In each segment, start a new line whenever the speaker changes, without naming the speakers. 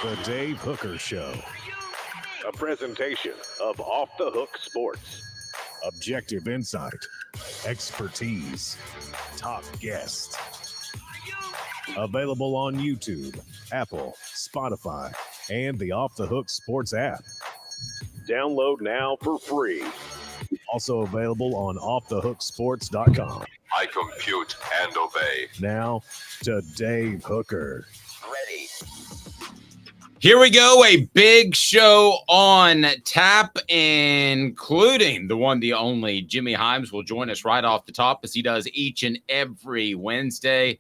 The Dave Hooker Show. A presentation of Off the Hook Sports. Objective insight, expertise, top guests. Available on YouTube, Apple, Spotify, and the Off the Hook Sports app. Download now for free. Also available on offthehooksports.com.
I compute and obey.
Now to Dave Hooker.
Ready.
Here we go, a big show on tap, including the one, the only Jimmy Hyams will join us right off the top as he does each and every Wednesday.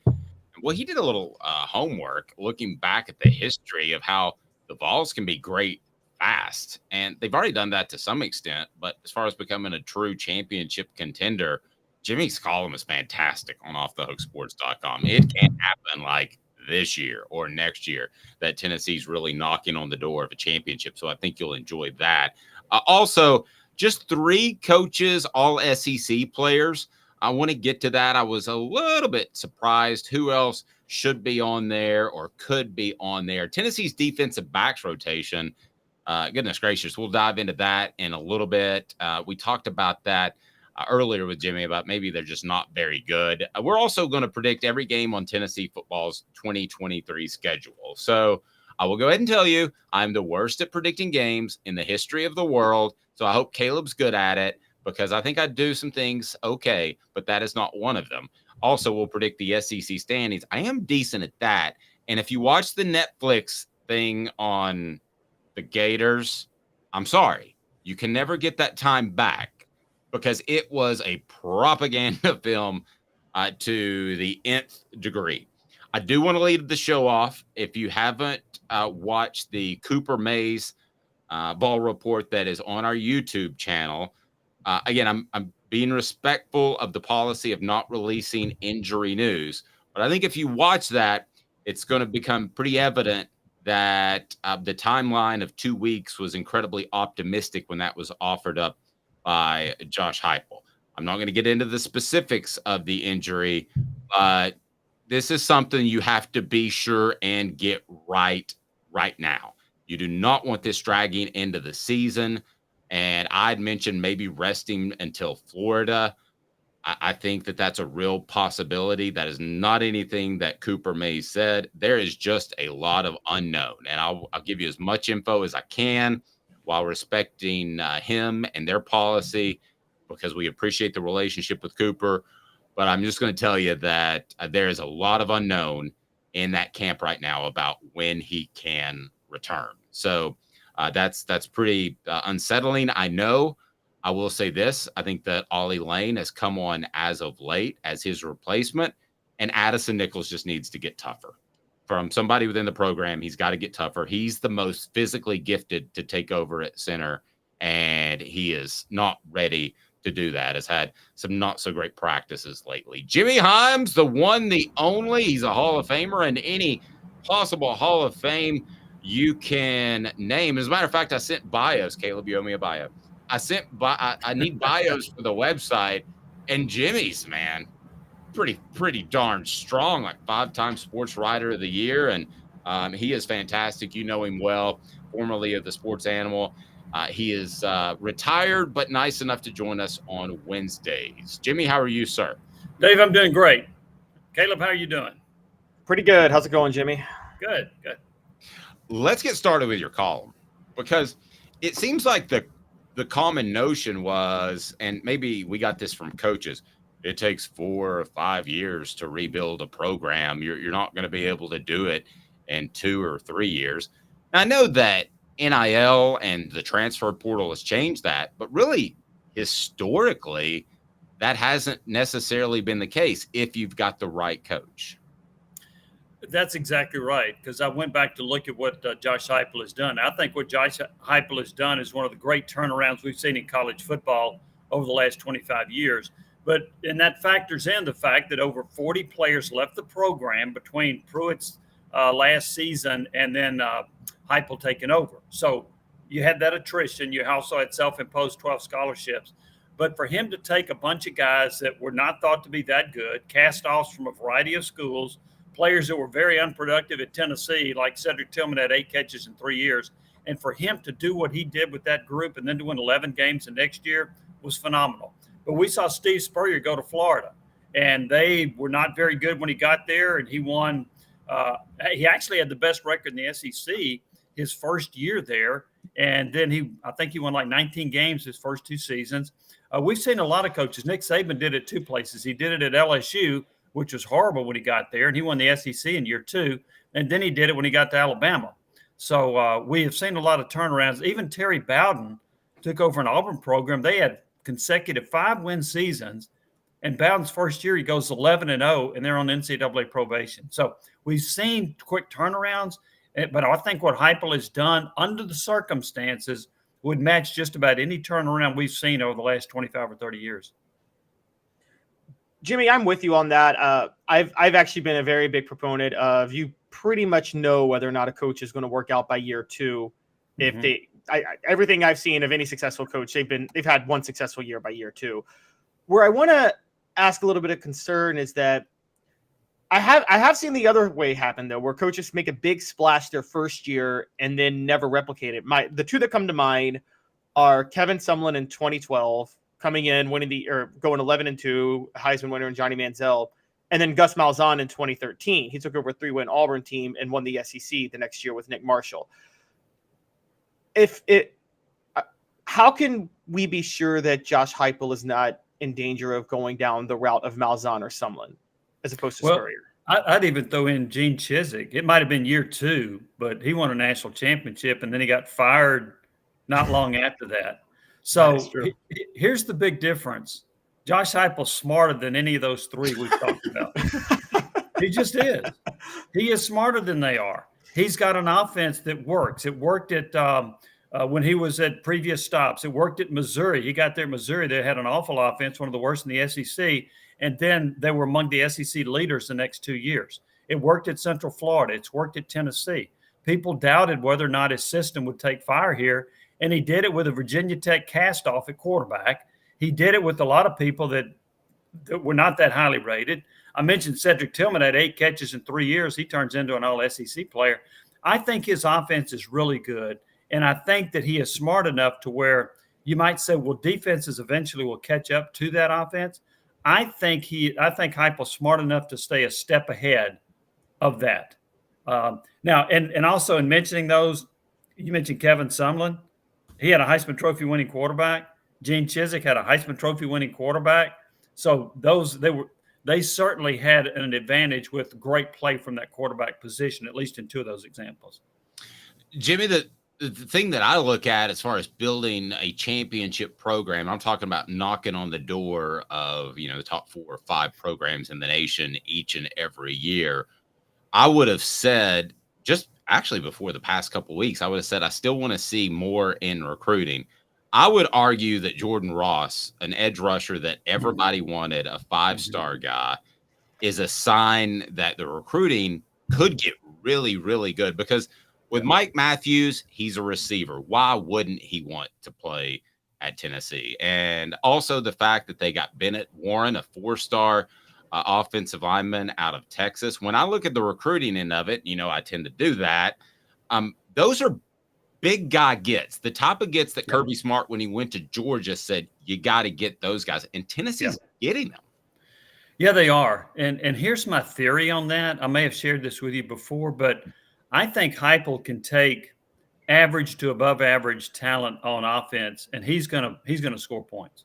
Well, he did a little homework looking back at the history of how the Vols can be great fast, and they've already done that to some extent, but as far as becoming a true championship contender, Jimmy's column is fantastic on offthehooksports.com. It can't happen like this year or next year that Tennessee's really knocking on the door of a championship. So I think you'll enjoy that. Also, just 3 coaches, all SEC players. I want to get to that. I was a little bit surprised who else should be on there or could be on there. Tennessee's defensive backs rotation. Goodness gracious, we'll dive into that in a little bit. We talked about that earlier with Jimmy about maybe they're just not very good. We're also going to predict every game on Tennessee football's 2023 schedule. So I will go ahead and tell you I'm the worst at predicting games in the history of the world. So I hope Caleb's good at it because I think I do some things okay, but that is not one of them. Also, we'll predict the SEC standings. I am decent at that. And if you watch the Netflix thing on the Gators, I'm sorry, you can never get that time back because it was a propaganda film to the nth degree. I do want to lead the show off. If you haven't watched the Cooper Mays ball report that is on our YouTube channel, again, I'm being respectful of the policy of not releasing injury news. But I think if you watch that, it's going to become pretty evident that the timeline of 2 weeks was incredibly optimistic when that was offered up by Josh Heupel. I'm not going to get into the specifics of the injury, but this is something you have to be sure and get right now. You do not want this dragging into the season. And I'd mentioned maybe resting until Florida. I think that that's a real possibility. That is not anything that Cooper Mays said. There is just a lot of unknown. And I'll give you as much info as I can while respecting him and their policy because we appreciate the relationship with Cooper. But I'm just going to tell you that there is a lot of unknown in that camp right now about when he can return. So that's pretty unsettling. I know. I will say this. I think that Ollie Lane has come on as of late as his replacement, and Addison Nichols just needs to get tougher. From somebody within the program, he's got to get tougher. He's the most physically gifted to take over at center, and he is not ready to do that. Has had some not so great practices lately. Jimmy Hyams, the one, the only. He's a Hall of Famer, and any possible Hall of Fame you can name. As a matter of fact, I sent bios. Caleb, you owe me a bio. I need bios for the website, and Jimmy's, man, pretty darn strong, like 5-time Sports Writer of the Year, and he is fantastic. You know him well, formerly of the Sports Animal. He is retired, but nice enough to join us on Wednesdays. Jimmy, how are you, sir?
Dave, I'm doing great. Caleb, how are you doing?
Pretty good. How's it going, Jimmy?
Good.
Let's get started with your column because it seems like the common notion was, and maybe we got this from coaches, it takes 4 or 5 years to rebuild a program. You're not going to be able to do it in 2 or 3 years. Now, I know that NIL and the transfer portal has changed that, but really, historically, that hasn't necessarily been the case if you've got the right coach.
That's exactly right, because I went back to look at what Josh Heupel has done. I think what Josh Heupel has done is one of the great turnarounds we've seen in college football over the last 25 years. And that factors in the fact that over 40 players left the program between Pruitt's last season and then Heupel taking over. So you had that attrition. You also had self-imposed 12 scholarships. But for him to take a bunch of guys that were not thought to be that good, cast-offs from a variety of schools, players that were very unproductive at Tennessee, like Cedric Tillman had 8 catches in 3 years. And for him to do what he did with that group and then to win 11 games the next year was phenomenal. But we saw Steve Spurrier go to Florida, and they were not very good when he got there, and he won. He actually had the best record in the SEC his first year there, and then I think he won like 19 games his first 2 seasons. We've seen a lot of coaches. Nick Saban did it 2 places. He did it at LSU, which was horrible when he got there, and he won the SEC in year 2, and then he did it when he got to Alabama. So we have seen a lot of turnarounds. Even Terry Bowden took over an Auburn program. They had consecutive 5-win seasons, and Bowden's first year he goes 11-0, and they're on NCAA probation. So we've seen quick turnarounds, but I think what Heupel has done under the circumstances would match just about any turnaround we've seen over the last 25 or 30 years.
Jimmy, I'm with you on that. I've actually been a very big proponent of you pretty much know whether or not a coach is going to work out by year 2. If everything I've seen of any successful coach, they've had one successful year by year 2. Where I want to ask a little bit of concern is that I have seen the other way happen though, where coaches make a big splash their first year and then never replicate it. The 2 that come to mind are Kevin Sumlin in 2012, coming in going 11-2, Heisman winner, and Johnny Manziel. And then Gus Malzahn in 2013. He took over a 3-win Auburn team and won the SEC the next year with Nick Marshall. How can we be sure that Josh Heupel is not in danger of going down the route of Malzahn or Sumlin as opposed to Spurrier?
I'd even throw in Gene Chizik. It might have been year 2, but he won a national championship, and then he got fired not long after that. So here's the big difference. Josh Heupel's smarter than any of those 3 we've talked about. He just is. He is smarter than they are. He's got an offense that works. It worked at when he was at previous stops. It worked at Missouri. He got there at Missouri. They had an awful offense, one of the worst in the SEC, and then they were among the SEC leaders the next 2 years. It worked at Central Florida. It's worked at Tennessee. People doubted whether or not his system would take fire here, and he did it with a Virginia Tech cast-off at quarterback. He did it with a lot of people that were not that highly rated. I mentioned Cedric Tillman had 8 catches in 3 years. He turns into an all-SEC player. I think his offense is really good, and I think that he is smart enough to where you might say, well, defenses eventually will catch up to that offense. I think Heupel's smart enough to stay a step ahead of that. Now, and also in mentioning those, you mentioned Kevin Sumlin. He had a Heisman Trophy winning quarterback. Gene Chizik had a Heisman Trophy winning quarterback. So they certainly had an advantage with great play from that quarterback position, at least in 2 of those examples.
Jimmy, the thing that I look at as far as building a championship program, I'm talking about knocking on the door of, the top 4 or 5 programs in the nation each and every year. I would have said, just actually before the past couple of weeks, I would have said I still want to see more in recruiting. I would argue that Jordan Ross, an edge rusher that everybody wanted, a 5-star guy, is a sign that the recruiting could get really, really good. Because with Mike Matthews, he's a receiver. Why wouldn't he want to play at Tennessee? And also the fact that they got Bennett Warren, a 4-star offensive lineman out of Texas. When I look at the recruiting end of it, I tend to do that. Those are big guy gets, the type of gets that Kirby Smart, when he went to Georgia, said you got to get those guys, and Tennessee's getting them.
Yeah, they are. And here's my theory on that. I may have shared this with you before, but I think Heupel can take average to above average talent on offense, and he's gonna score points.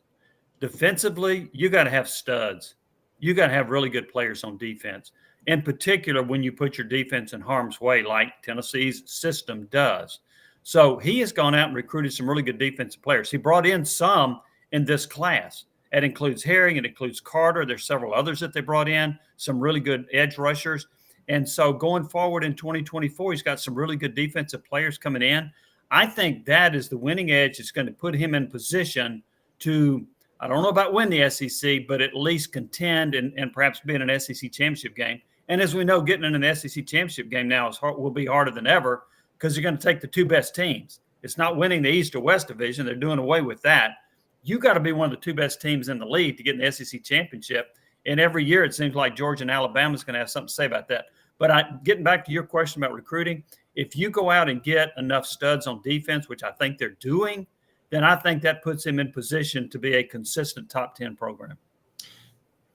Defensively, you got to have studs. You got to have really good players on defense. In particular, when you put your defense in harm's way, like Tennessee's system does. So he has gone out and recruited some really good defensive players. He brought in some in this class. It includes Herring, it includes Carter. There's several others that they brought in, some really good edge rushers. And so going forward in 2024, he's got some really good defensive players coming in. I think that is the winning edge. It's going to put him in position to, I don't know about win the SEC, but at least contend and perhaps be in an SEC championship game. And as we know, getting in an SEC championship game now will be harder than ever, because you're going to take the 2 best teams. It's not winning the East or West division. They're doing away with that. You got to be one of the 2 best teams in the league to get in the SEC championship. And every year it seems like Georgia and Alabama is going to have something to say about that. But getting back to your question about recruiting, if you go out and get enough studs on defense, which I think they're doing, then I think that puts him in position to be a consistent top 10 program.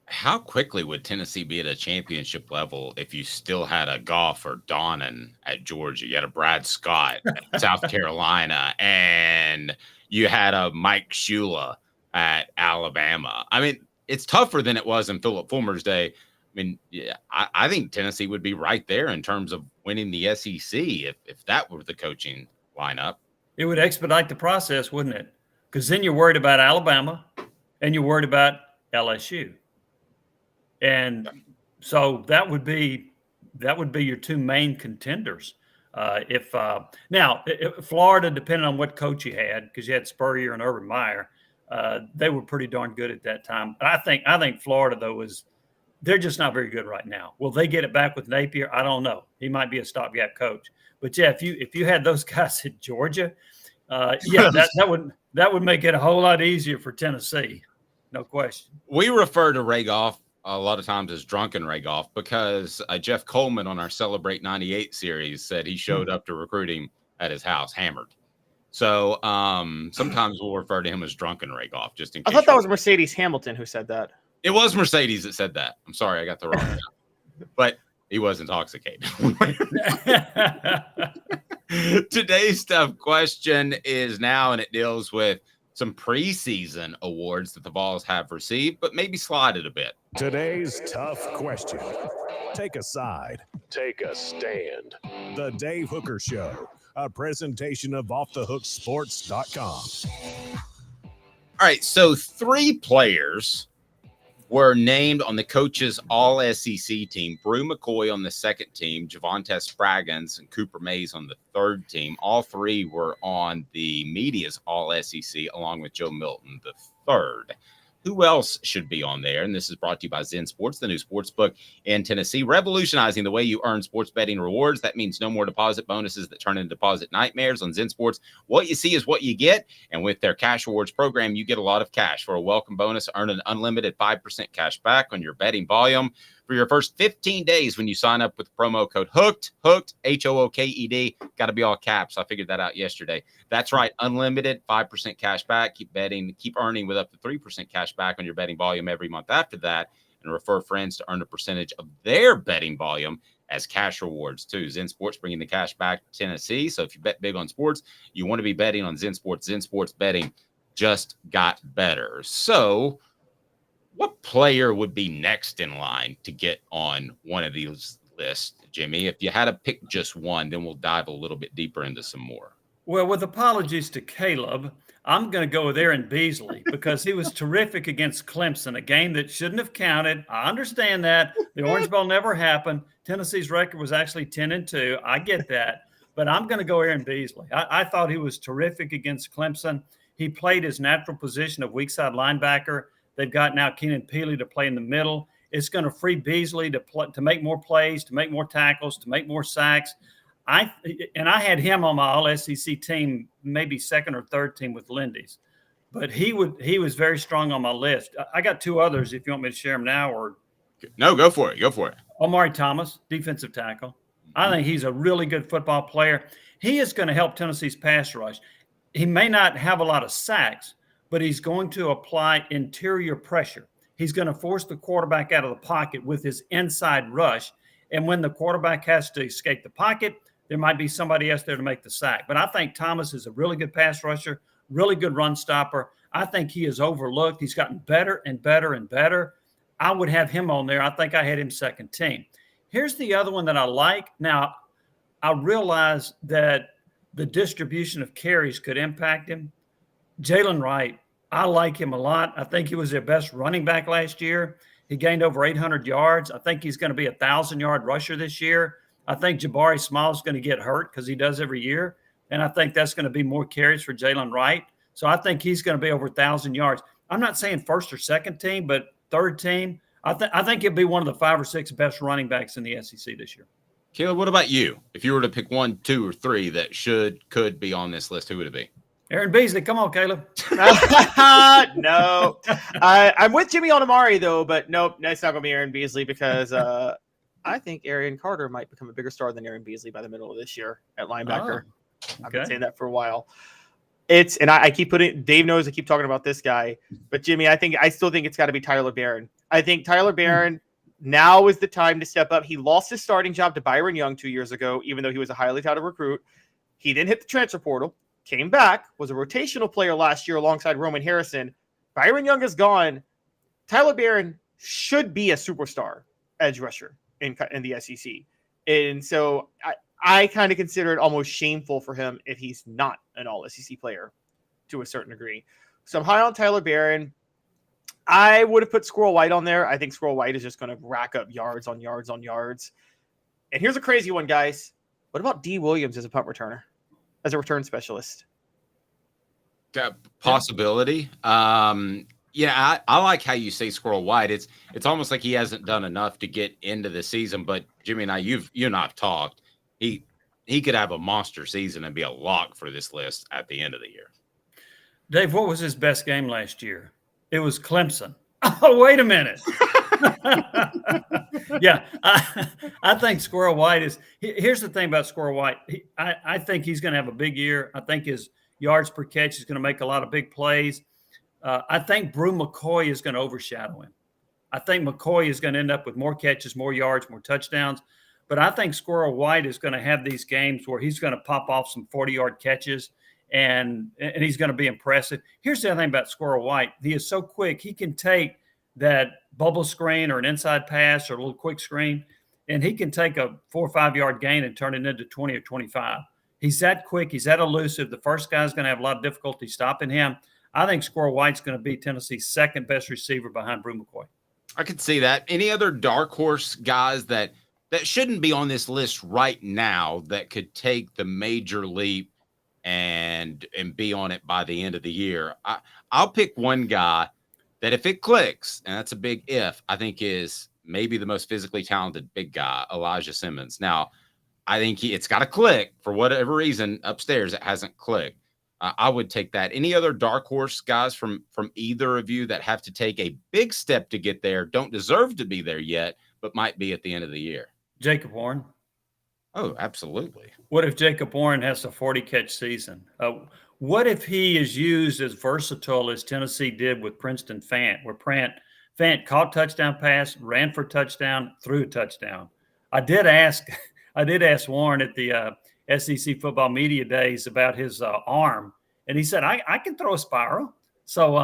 How quickly would Tennessee be at a championship level if you still had a Goff or Donnan at Georgia? You had a Brad Scott at South Carolina, and you had a Mike Shula at Alabama. I mean, it's tougher than it was in Philip Fulmer's day. I mean, yeah, I think Tennessee would be right there in terms of winning the SEC if that were the coaching lineup.
It would expedite the process, wouldn't it? Because then you're worried about Alabama and you're worried about LSU. And so that would be your two main contenders. If Florida, depending on what coach you had, because you had Spurrier and Urban Meyer, they were pretty darn good at that time. But I think Florida, though, they're just not very good right now. Will they get it back with Napier? I don't know. He might be a stopgap coach. But yeah, if you had those guys at Georgia, that would make it a whole lot easier for Tennessee. No question.
We refer to Ray Goff a lot of times as drunken Ray Goff because Jeff Coleman on our Celebrate 98 series said he showed up to recruit him at his house hammered. So sometimes we'll refer to him as drunken Ray Goff just in case.
I thought that was Mercedes Hamilton who said that.
It was Mercedes that said that. I'm sorry, I got the wrong one. But he was intoxicated. Today's tough question is now, and it deals with some preseason awards that the Vols have received, but maybe slide it a bit.
Today's tough question. Take a side. Take a stand. The Dave Hooker Show, a presentation of offthehooksports.com.
All right, so 3 players were named on the coach's All-SEC team. Brew McCoy on the second team, Javonte Spraggins and Cooper Mays on the third team. All 3 were on the media's All-SEC, along with Joe Milton, the third. Who else should be on there? And this is brought to you by Zen Sports, the new sports book in Tennessee, revolutionizing the way you earn sports betting rewards. That means no more deposit bonuses that turn into deposit nightmares. On Zen Sports, what you see is what you get. And with their cash rewards program, you get a lot of cash. For a welcome bonus, earn an unlimited 5% cash back on your betting volume for your first 15 days when you sign up with promo code HOOKED, HOOKED. Got to be all caps. I figured that out yesterday. That's right. Unlimited 5% cash back. Keep betting, keep earning with up to 3% cash back on your betting volume every month after that, and refer friends to earn a percentage of their betting volume as cash rewards too. Zen Sports bringing the cash back to Tennessee. So if you bet big on sports, you want to be betting on Zen Sports. Zen Sports betting just got better. So what player would be next in line to get on one of these lists, Jimmy? If you had to pick just one, then we'll dive a little bit deeper into some more.
Well, with apologies to Caleb, I'm going to go with Aaron Beasley because he was terrific against Clemson, a game that shouldn't have counted. I understand that. The Orange Bowl never happened. Tennessee's record was actually 10-2. I get that. But I'm going to go Aaron Beasley. I thought he was terrific against Clemson. He played his natural position of weak side linebacker. They've got now Keenan Peely to play in the middle. It's going to free Beasley to make more plays, to make more tackles, to make more sacks. I had him on my All-SEC team, maybe second or third team with Lindy's, but he was very strong on my list. I got 2 others if you want me to share them now, or
no, go for it. Go for it.
Omari Thomas, defensive tackle. I think he's a really good football player. He is going to help Tennessee's pass rush. He may not have a lot of sacks, but he's going to apply interior pressure. He's going to force the quarterback out of the pocket with his inside rush. And when the quarterback has to escape the pocket, there might be somebody else there to make the sack. But I think Thomas is a really good pass rusher, really good run stopper. I think he is overlooked. He's gotten better and better and better. I would have him on there. I think I had him second team. Here's the other one that I like. Now, I realize that the distribution of carries could impact him. Jalen Wright, I like him a lot. I think he was their best running back last year. He gained over 800 yards. I think he's going to be a 1,000-yard rusher this year. I think Jabari Smiles is going to get hurt because he does every year. And I think that's going to be more carries for Jalen Wright. So I think he's going to be over 1,000 yards. I'm not saying first or second team, but third team. I think he'll be one of the 5 or 6 best running backs in the SEC this year.
Caleb, what about you? If you were to pick 1, 2, or 3 that could be on this list, who would it be?
Aaron Beasley, come on, Caleb.
No. I'm with Jimmy on Amari, though, but nope, it's not going to be Aaron Beasley because I think Arian Carter might become a bigger star than Aaron Beasley by the middle of this year at linebacker. I've been saying that for a while. I keep putting, Dave knows I keep talking about this guy, but Jimmy, I still think it's got to be Tyler Barron. I think Tyler Barron now is the time to step up. He lost his starting job to Byron Young 2 years ago, even though he was a highly touted recruit. He then hit the transfer portal, came back, was a rotational player last year alongside Roman Harrison. Byron Young is gone. Tyler Barron should be a superstar edge rusher in the SEC. And so I kind of consider it almost shameful for him if he's not an all SEC player to a certain degree. So I'm high on Tyler Barron. I would have put Squirrel White on there. I think Squirrel White is just going to rack up yards on yards on yards. And here's a crazy one, guys. What about D. Williams as a punt returner, as a return specialist?
Possibility. Yeah, I like how you say Squirrel White. It's almost like he hasn't done enough to get into the season. But Jimmy and I, you and I've talked. He could have a monster season and be a lock for this list at the end of the year.
Dave, what was his best game last year? It was Clemson. Oh, wait a minute. Yeah, I think Squirrel White is – here's the thing about Squirrel White. I think he's going to have a big year. I think his yards per catch is going to make a lot of big plays. I think Brew McCoy is going to overshadow him. I think McCoy is going to end up with more catches, more yards, more touchdowns. But I think Squirrel White is going to have these games where he's going to pop off some 40-yard catches, and he's going to be impressive. Here's the other thing about Squirrel White. He is so quick. He can take that bubble screen or an inside pass or a little quick screen, and he can take a 4 or 5 yard gain and turn it into 20 or 25. He's that quick. He's that elusive. The first guy's going to have a lot of difficulty stopping him. I think Squirrel White's going to be Tennessee's second best receiver behind Brew McCoy.
I could see that. Any other dark horse guys that shouldn't be on this list right now that could take the major leap and be on it by the end of the year? I'll pick one guy that if it clicks, and that's a big if, I think is maybe the most physically talented big guy, Elijah Simmons. Now, I think it's got to click. For whatever reason, upstairs it hasn't clicked. I would take that. Any other dark horse guys from either of you that have to take a big step to get there, don't deserve to be there yet, but might be at the end of the year?
Jacob Warren.
Oh, absolutely.
What if Jacob Warren has a 40-catch season? What if he is used as versatile as Tennessee did with Princeton Fant, where Fant caught touchdown pass, ran for touchdown, threw a touchdown? I did ask Warren at the SEC football media days about his arm, and he said, I can throw a spiral. So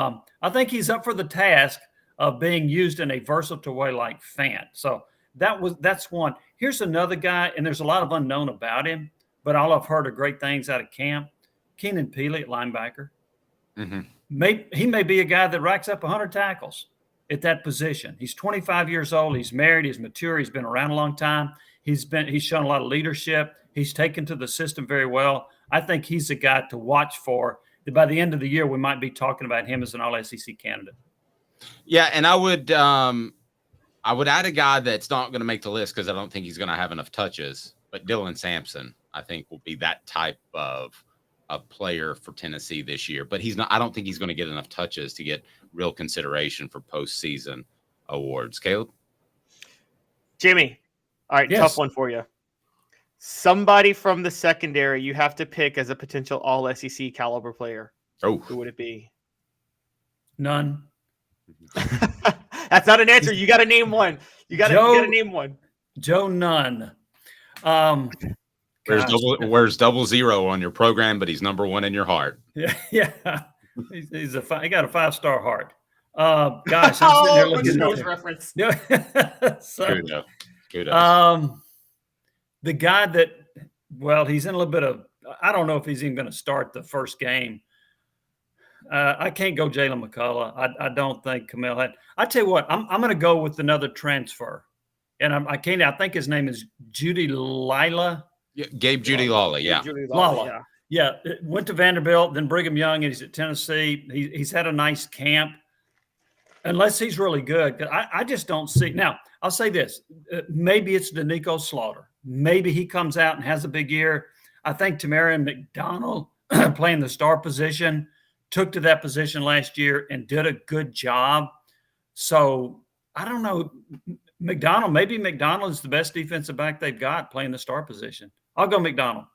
I think he's up for the task of being used in a versatile way like Fant. So that's one. Here's another guy, and there's a lot of unknown about him, but all I've heard are great things out of camp. Keenan Peely at linebacker. Mm-hmm. He may be a guy that racks up 100 tackles at that position. He's 25 years old. He's married. He's mature. He's been around a long time. He's shown a lot of leadership. He's taken to the system very well. I think he's a guy to watch for. By the end of the year, we might be talking about him as an all-SEC candidate.
Yeah, and I would add a guy that's not going to make the list because I don't think he's going to have enough touches. But Dylan Sampson, I think, will be that type of player for Tennessee this year. But he's not. I don't think he's going to get enough touches to get real consideration for postseason awards. Caleb?
Jimmy. All right, yes. Tough one for you. Somebody from the secondary you have to pick as a potential all-SEC caliber player.
Oh.
Who would it be?
None.
That's not an answer. You got to name one. You got to name one.
Joe Nunn.
Where's 00 on your program, but he's number one in your heart.
Yeah. He got a 5-star heart. Gosh, I'm sitting here looking at
reference.
Kudos.
The guy that, he's in a little bit of, I don't know if he's even going to start the first game. I can't go Jalen McCullough. I don't think Camille had. I tell you what, I'm going to go with another transfer, and I think his name is Judy Lila.
Yeah, Gabe Judy Lala. Yeah,
Lala. Yeah, went to Vanderbilt, then Brigham Young, and he's at Tennessee. He's had a nice camp, unless he's really good. I just don't see. Now, I'll say this: maybe it's Danico Slaughter. Maybe he comes out and has a big year. I think Tamarion McDonald playing the star position took to that position last year and did a good job. So I don't know. Maybe McDonald is the best defensive back they've got playing the star position. I'll go McDonald.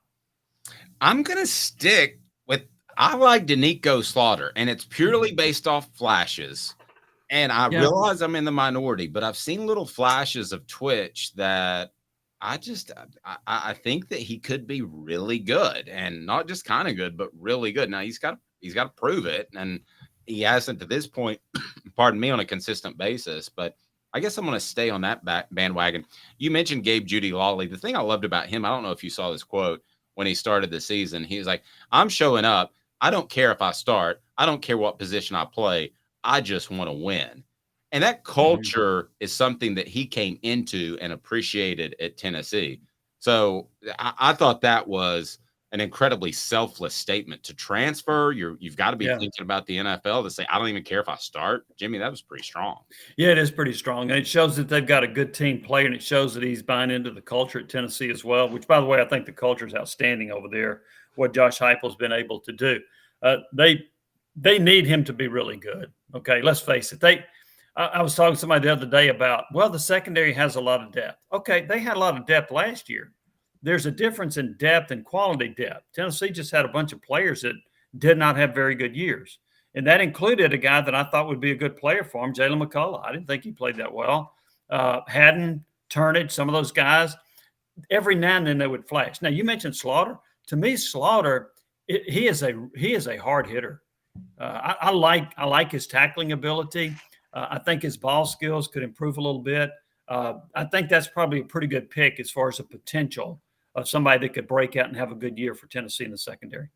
I'm going to stick with I like Danico Slaughter, and it's purely based off flashes. And I realize I'm in the minority, but I've seen little flashes of Twitch that I think that he could be really good, and not just kind of good, but really good. Now he's got to prove it, and he hasn't to this point, pardon me, on a consistent basis. But I guess I'm going to stay on that bandwagon. You mentioned Gabe Judy Lawley. The thing I loved about him, I don't know if you saw this quote when he started the season. He was like, "I'm showing up. I don't care if I start. I don't care what position I play. I just want to win." And that culture is something that he came into and appreciated at Tennessee. So I thought that was an incredibly selfless statement to transfer. You've got to be thinking about the NFL to say, I don't even care if I start. Jimmy, that was pretty strong.
Yeah, it is pretty strong. And it shows that they've got a good team player, and it shows that he's buying into the culture at Tennessee as well, which, by the way, I think the culture is outstanding over there, what Josh Heupel's been able to do. They need him to be really good. Okay, let's face it. I was talking to somebody the other day about, the secondary has a lot of depth. Okay, they had a lot of depth last year. There's a difference in depth and quality depth. Tennessee just had a bunch of players that did not have very good years. And that included a guy that I thought would be a good player for him, Jalen McCullough. I didn't think he played that well. Haddon, Turnage, some of those guys, every now and then they would flash. Now, you mentioned Slaughter. To me, Slaughter, he is a hard hitter. I like his tackling ability. I think his ball skills could improve a little bit. I think that's probably a pretty good pick as far as the potential of somebody that could break out and have a good year for Tennessee in the secondary.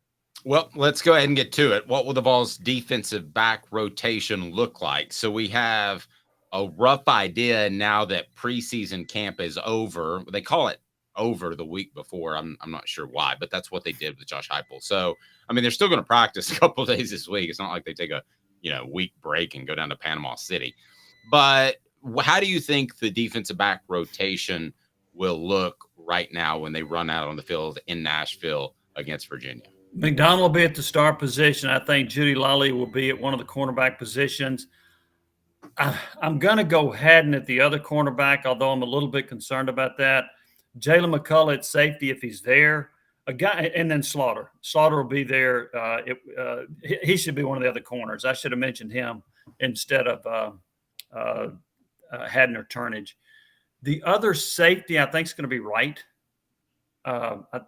Well, let's go ahead and get to it. What will the Vols defensive back rotation look like? So we have a rough idea now that preseason camp is over. They call it over the week before. I'm not sure why, but that's what they did with Josh Heupel. So, I mean, they're still going to practice a couple of days this week. It's not like they take a week break and go down to Panama City. But how do you think the defensive back rotation will look right now when they run out on the field in Nashville against Virginia?
McDonald will be at the star position. I think Judy Lawley will be at one of the cornerback positions. I'm going to go Haddon at the other cornerback, although I'm a little bit concerned about that. Jalen McCullough at safety if he's there. A guy, and then Slaughter. Slaughter will be there. He should be one of the other corners. I should have mentioned him instead of Haddon or Turnage. The other safety, I think, is going to be Wright.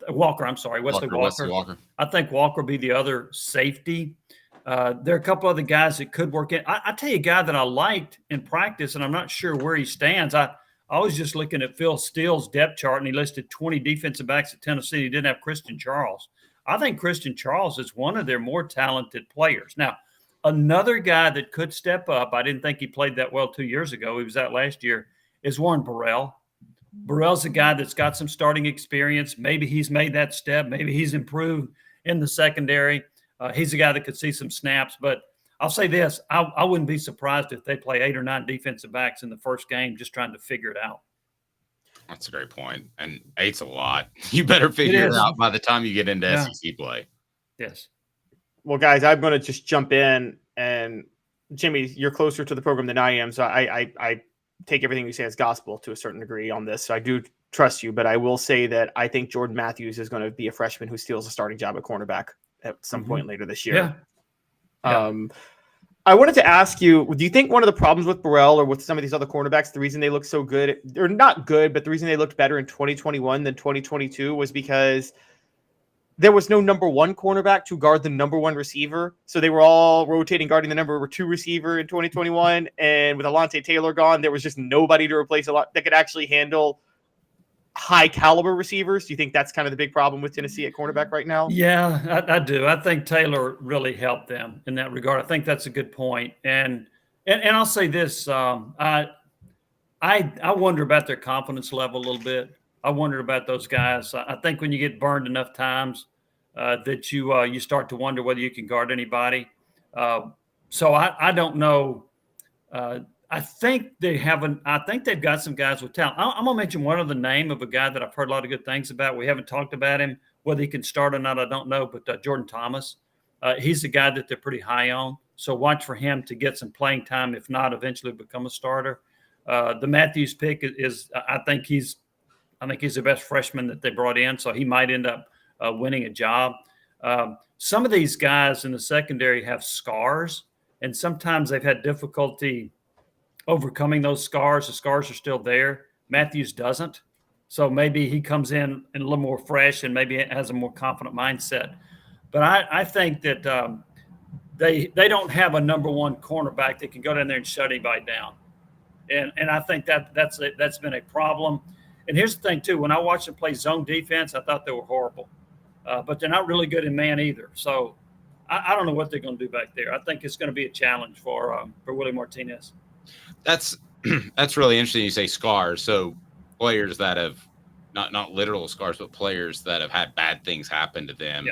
Walker. I'm sorry, Wesley Walker. I think Walker will be the other safety. There are a couple other guys that could work in. I tell you a guy that I liked in practice, and I'm not sure where he stands. I was just looking at Phil Steele's depth chart, and he listed 20 defensive backs at Tennessee. He didn't have Christian Charles. I think Christian Charles is one of their more talented players. Now, another guy that could step up, I didn't think he played that well 2 years ago. He was out last year, is Warren Burrell. Burrell's a guy that's got some starting experience. Maybe he's made that step. Maybe he's improved in the secondary. He's a guy that could see some snaps, but I'll say this, I wouldn't be surprised if they play 8 or 9 defensive backs in the first game just trying to figure it out.
That's a great point. And 8's a lot. You better figure it out by the time you get into SEC play.
Yes.
Well, guys, I'm going to just jump in. And, Jimmy, you're closer to the program than I am, so I take everything you say as gospel to a certain degree on this. So I do trust you, but I will say that I think Jordan Matthews is going to be a freshman who steals a starting job at cornerback at some point later this year.
Yeah.
I wanted to ask you, do you think one of the problems with Burrell or with some of these other cornerbacks, the reason they look so good, they're not good, but the reason they looked better in 2021 than 2022 was because there was no number one cornerback to guard the number one receiver. So they were all rotating guarding the number 2 receiver in 2021. And with Alontae Taylor gone, there was just nobody to replace a lot that could actually handle high caliber receivers. Do you think that's kind of the big problem with Tennessee at cornerback right now?
Yeah, I do. I think Taylor really helped them in that regard. I think that's a good point. And I'll say this, I wonder about their confidence level a little bit. I wonder about those guys. I think when you get burned enough times that you start to wonder whether you can guard anybody. So I don't know. I think they've got some guys with talent. I'm going to mention one other name of a guy that I've heard a lot of good things about. We haven't talked about him. Whether he can start or not, I don't know. But Jordan Thomas, he's a guy that they're pretty high on. So watch for him to get some playing time, if not eventually become a starter. The Matthews pick is I think he's the best freshman that they brought in, so he might end up winning a job. Some of these guys in the secondary have scars, and sometimes they've had difficulty overcoming those scars. The scars are still there. Matthews doesn't. So maybe he comes in a little more fresh and maybe has a more confident mindset. But I think that they don't have a number one cornerback that can go down there and shut anybody down. And I think that's been a problem. And here's the thing, too. When I watched them play zone defense, I thought they were horrible. But they're not really good in man either. So I don't know what they're going to do back there. I think it's going to be a challenge for Willie Martinez.
That's really interesting. You say scars. So players that have not literal scars, but players that have had bad things happen to them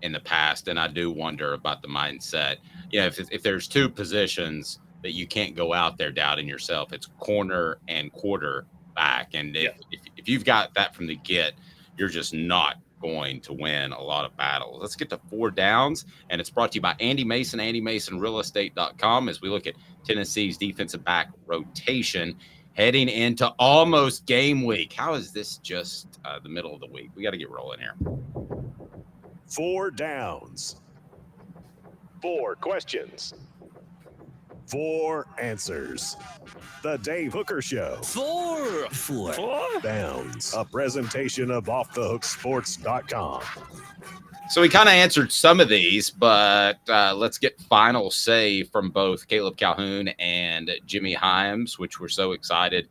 in the past. And I do wonder about the mindset. If there's two positions that you can't go out there doubting yourself, it's corner and quarterback. And if you've got that from the get, you're just not going to win a lot of battles. Let's get to 4 downs, and it's brought to you by Andy Mason, AndyMasonRealEstate.com, as we look at Tennessee's defensive back rotation heading into almost game week. How is this just the middle of the week? We got to get rolling here.
4 downs, 4 questions, 4 answers. The Dave Hooker Show.
4
Downs, a presentation of OffTheHookSports.com.
So we kind of answered some of these, but let's get final say from both Caleb Calhoun and Jimmy Hyams, which we're so excited.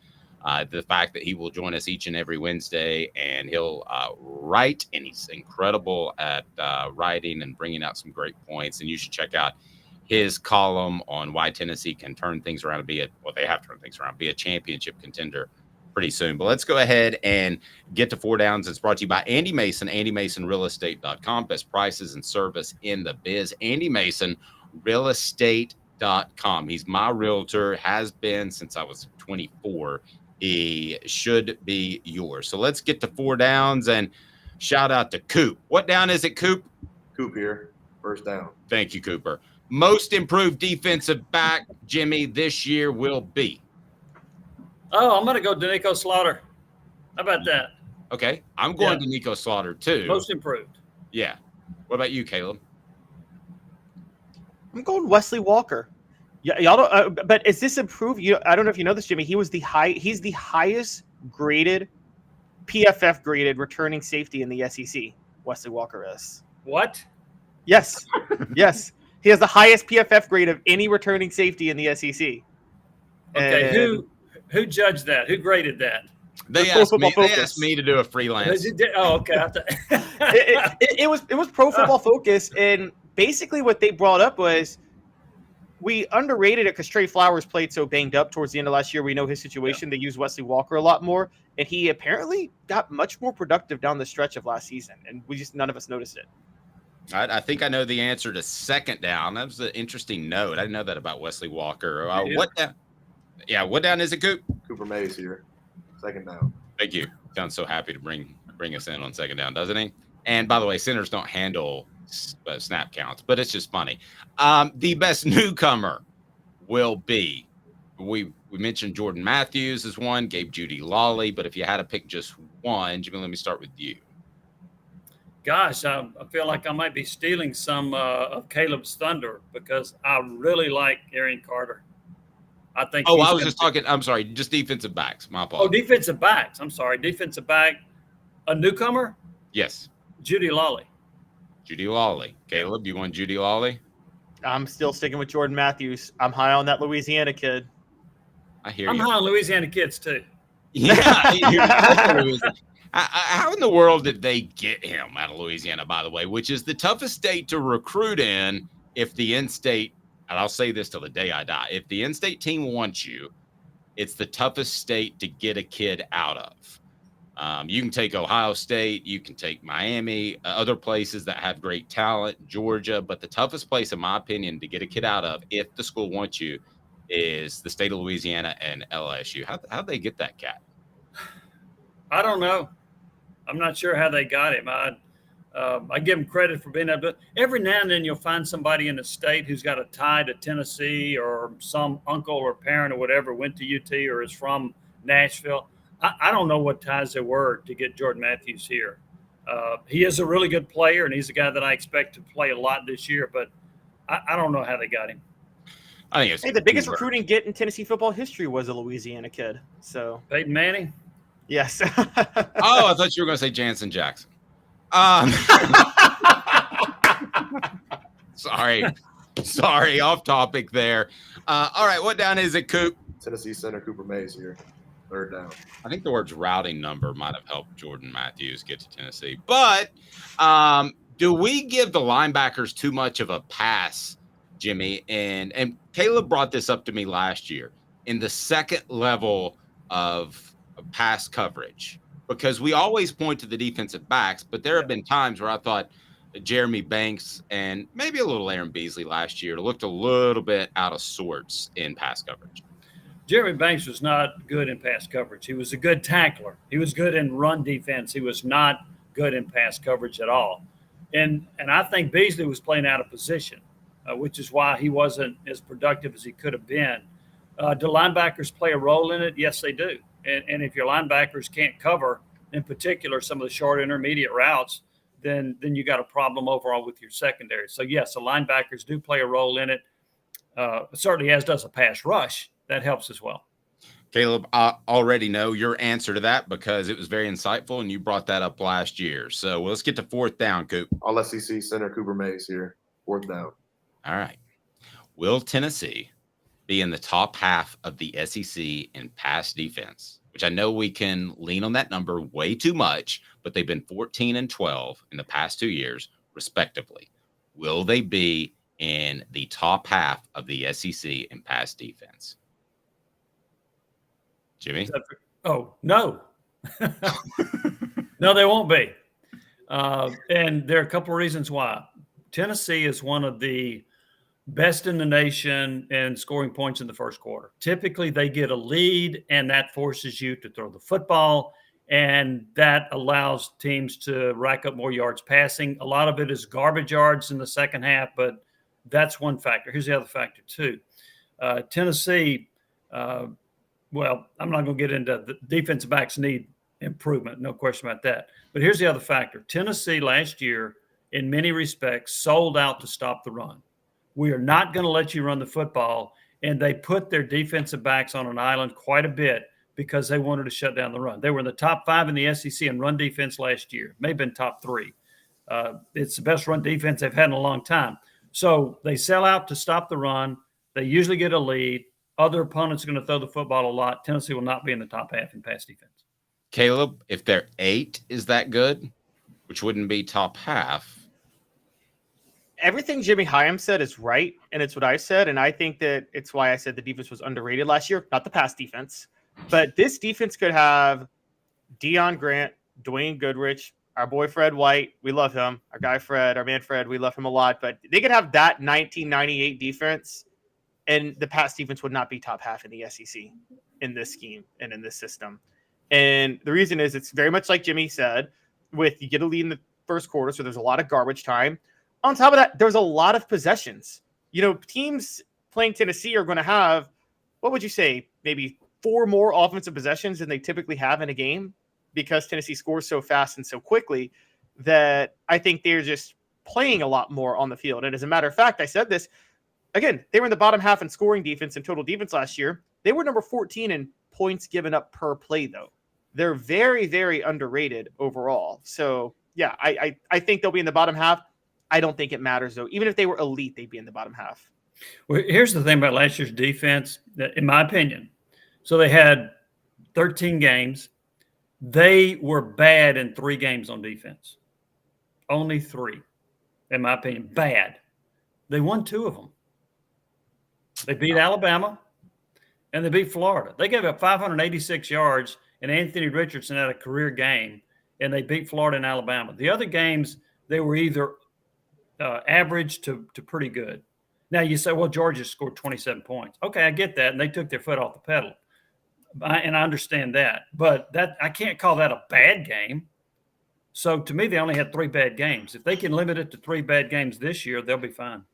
The fact that he will join us each and every Wednesday, and he'll write, and he's incredible at writing and bringing out some great points. And you should check out his column on why Tennessee can turn things around and they have to turn things around, be a championship contender pretty soon. But let's go ahead and get to 4 downs. It's brought to you by Andy Mason, AndyMasonRealEstate.com. Best prices and service in the biz. Andy Mason, realestate.com. He's my realtor, has been since I was 24. He should be yours. So let's get to 4 downs, and shout out to Coop. What down is it, Coop?
Coop here. First down.
Thank you, Cooper. Most improved defensive back, Jimmy, this year will be?
Oh, I'm going to go Danico Slaughter. How about that?
Okay. I'm going to Nico Slaughter, too.
Most improved.
Yeah. What about you, Caleb?
I'm going Wesley Walker. Yeah, y'all don't. But is this improved? I don't know if you know this, Jimmy. He's the highest graded, PFF graded returning safety in the SEC. Wesley Walker is.
What?
Yes. Yes. He has the highest PFF grade of any returning safety in the SEC.
Okay, who judged that? Who graded that?
They asked me to do a freelance.
Oh, okay.
It was Pro Football Focus, and basically what they brought up was we underrated it because Trey Flowers played so banged up towards the end of last year. We know his situation. They used Wesley Walker a lot more, and he apparently got much more productive down the stretch of last season, and none of us noticed it.
I think I know the answer to 2nd down. That was an interesting note. I didn't know that about Wesley Walker. What down? Yeah, what down is it, Coop?
Cooper Mays here. 2nd down.
Thank you. Sounds so happy to bring us in on 2nd down, doesn't he? And by the way, centers don't handle snap counts, but it's just funny. The best newcomer will be, we mentioned Jordan Matthews as one, Gabe Judy Lawley, but if you had to pick just one, Jimmy, let me start with you.
Gosh, I feel like I might be stealing some of Caleb's thunder because I really like Arian Carter. I think.
Oh, I was just talking. I'm sorry, just defensive backs. My apologies.
Oh, defensive backs. I'm sorry, defensive back. A newcomer?
Yes.
Judy Lawley.
Judy Lawley. Caleb, you want Judy Lawley?
I'm still sticking with Jordan Matthews. I'm high on that Louisiana kid.
I hear you.
I'm high on Louisiana kids too.
Yeah. How in the world did they get him out of Louisiana, by the way, which is the toughest state to recruit in if the in-state, and I'll say this till the day I die, if the in-state team wants you, it's the toughest state to get a kid out of. You can take Ohio State, you can take Miami, other places that have great talent, Georgia, but the toughest place, in my opinion, to get a kid out of, if the school wants you, is the state of Louisiana and LSU. How'd they get that cat?
I don't know. I'm not sure how they got him. I give them credit for being able to. Every now and then you'll find somebody in the state who's got a tie to Tennessee, or some uncle or parent or whatever went to UT or is from Nashville. I don't know what ties there were to get Jordan Matthews here. He is a really good player, and he's a guy that I expect to play a lot this year, but I don't know how they got him.
I think it's
the biggest recruiting get in Tennessee football history was a Louisiana kid. So
Peyton Manning?
Yes.
Oh, I thought you were going to say Jansen Jackson. Sorry, off topic there. All right, what down is it, Coop?
Tennessee center Cooper Mays here. Third down.
I think the words routing number might have helped Jordan Matthews get to Tennessee. But do we give the linebackers too much of a pass, Jimmy? And Caleb brought this up to me last year in the second level of pass coverage, because we always point to the defensive backs, but there have been times where I thought Jeremy Banks and maybe a little Aaron Beasley last year looked a little bit out of sorts in pass coverage.
Jeremy Banks was not good in pass coverage. He was a good tackler. He was good in run defense. He was not good in pass coverage at all. And I think Beasley was playing out of position, which is why he wasn't as productive as he could have been. Do linebackers play a role in it? Yes, they do. And if your linebackers can't cover, in particular, some of the short intermediate routes, then you got a problem overall with your secondary. So, yes, the linebackers do play a role in it, certainly as does a pass rush. That helps as well.
Caleb, I already know your answer to that because it was very insightful, and you brought that up last year. So let's get to fourth down, Coop.
All SEC center Cooper Mays here. Fourth down.
All right. Will Tennessee be in the top half of the SEC in pass defense, which I know we can lean on that number way too much, but they've been 14 and 12 in the past 2 years, respectively. Will they be in the top half of the SEC in pass defense? Jimmy?
Oh, no. No, they won't be. And there are a couple of reasons why. Tennessee is one of the best in the nation in scoring points in the first quarter. Typically, they get a lead, and that forces you to throw the football, and that allows teams to rack up more yards passing. A lot of it is garbage yards in the second half, but that's one factor. Here's the other factor, too. Tennessee, well, I'm not going to get into the defensive backs need improvement, no question about that. But here's the other factor. Tennessee last year, in many respects, sold out to stop the run. We are not going to let you run the football, and they put their defensive backs on an island quite a bit because they wanted to shut down the run. They were in the top 5 in the SEC in run defense last year, may have been top 3. It's the best run defense they've had in a long time. So they sell out to stop the run. They usually get a lead. Other opponents are going to throw the football a lot. Tennessee will not be in the top half in pass defense.
Caleb, if they're 8, is that good? Which wouldn't be top half.
Everything Jimmy Hyams said is right, and it's what I said, and I think that it's why I said the defense was underrated last year, not the pass defense. But this defense could have Deion Grant, Dwayne Goodrich, our boy Fred White. We love him. Our guy Fred, our man Fred, we love him a lot. But they could have that 1998 defense, and the pass defense would not be top half in the SEC in this scheme and in this system. And the reason is it's very much like Jimmy said, with you get a lead in the first quarter, so there's a lot of garbage time. On top of that, there's a lot of possessions. You know, teams playing Tennessee are going to have, what would you say, maybe 4 more offensive possessions than they typically have in a game because Tennessee scores so fast and so quickly that I think they're just playing a lot more on the field. And as a matter of fact, I said this, again, they were in the bottom half in scoring defense and total defense last year. They were number 14 in points given up per play, though. They're very, very underrated overall. So, yeah, I think they'll be in the bottom half. I don't think it matters, though. Even if they were elite, they'd be in the bottom half.
Well, here's the thing about last year's defense, in my opinion. So they had 13 games. They were bad in 3 games on defense. Only 3, in my opinion. Bad. They won 2 of them. They beat Alabama, and they beat Florida. They gave up 586 yards, and Anthony Richardson had a career game, and they beat Florida and Alabama. The other games, they were either average to pretty good. Now, you say, well, Georgia scored 27 points. Okay, I get that, and they took their foot off the pedal. And I understand that. But that I can't call that a bad game. So to me, they only had 3 bad games. If they can limit it to 3 bad games this year, they'll be fine.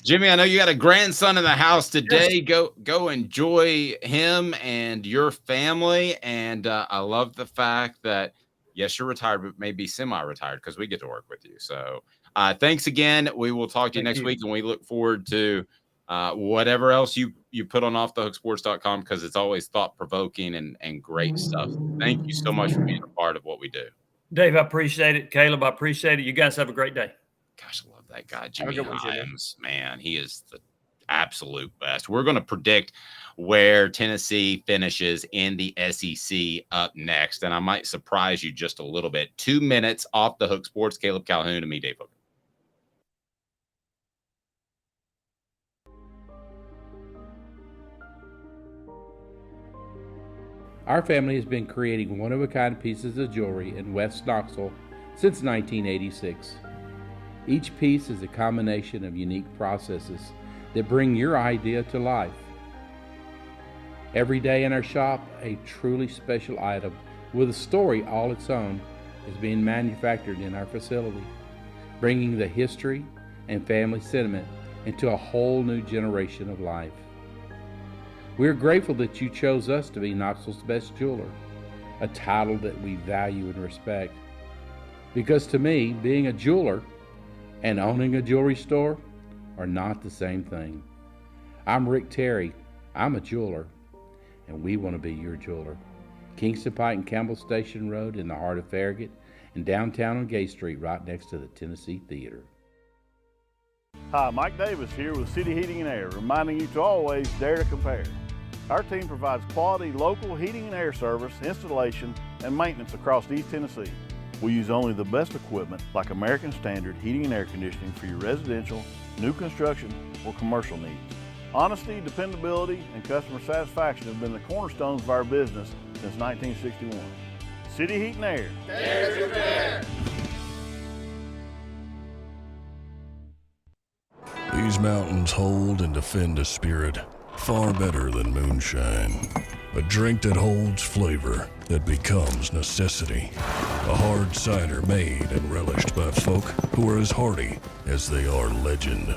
Jimmy, I know you got a grandson in the house today. Yes. Go enjoy him and your family. And I love the fact that, yes, you're retired, but maybe semi-retired because we get to work with you. So thanks again. We will talk to you next week, and we look forward to whatever else you put on offthehooksports.com because it's always thought-provoking and great stuff. Thank you so much for being a part of what we do.
Dave, I appreciate it. Caleb, I appreciate it. You guys have a great day.
Gosh, I love that guy, Jimmy Hyams. Man, he is the absolute best. We're going to predict where Tennessee finishes in the SEC up next, and I might surprise you just a little bit. 2 minutes off the hook sports. Caleb Calhoun and me, Dave Hooker.
Our family has been creating one-of-a-kind pieces of jewelry in West Knoxville since 1986. Each piece is a combination of unique processes that bring your idea to life. Every day in our shop, a truly special item with a story all its own is being manufactured in our facility, bringing the history and family sentiment into a whole new generation of life. We're grateful that you chose us to be Knoxville's best jeweler, a title that we value and respect. Because to me, being a jeweler and owning a jewelry store are not the same thing. I'm Rick Terry. I'm a jeweler, and we want to be your jeweler. Kingston Pike and Campbell Station Road in the heart of Farragut, and downtown on Gay Street right next to the Tennessee Theater.
Hi, Mike Davis here with City Heating and Air, reminding you to always dare to compare. Our team provides quality local heating and air service, installation, and maintenance across East Tennessee. We use only the best equipment like American Standard heating and air conditioning for your residential, new construction, or commercial needs. Honesty, dependability, and customer satisfaction have been the cornerstones of our business since 1961. City Heat and Air.
Dare to compare.
These mountains hold and defend a spirit far better than moonshine. A drink that holds flavor that becomes necessity. A hard cider made and relished by folk who are as hearty as they are legend.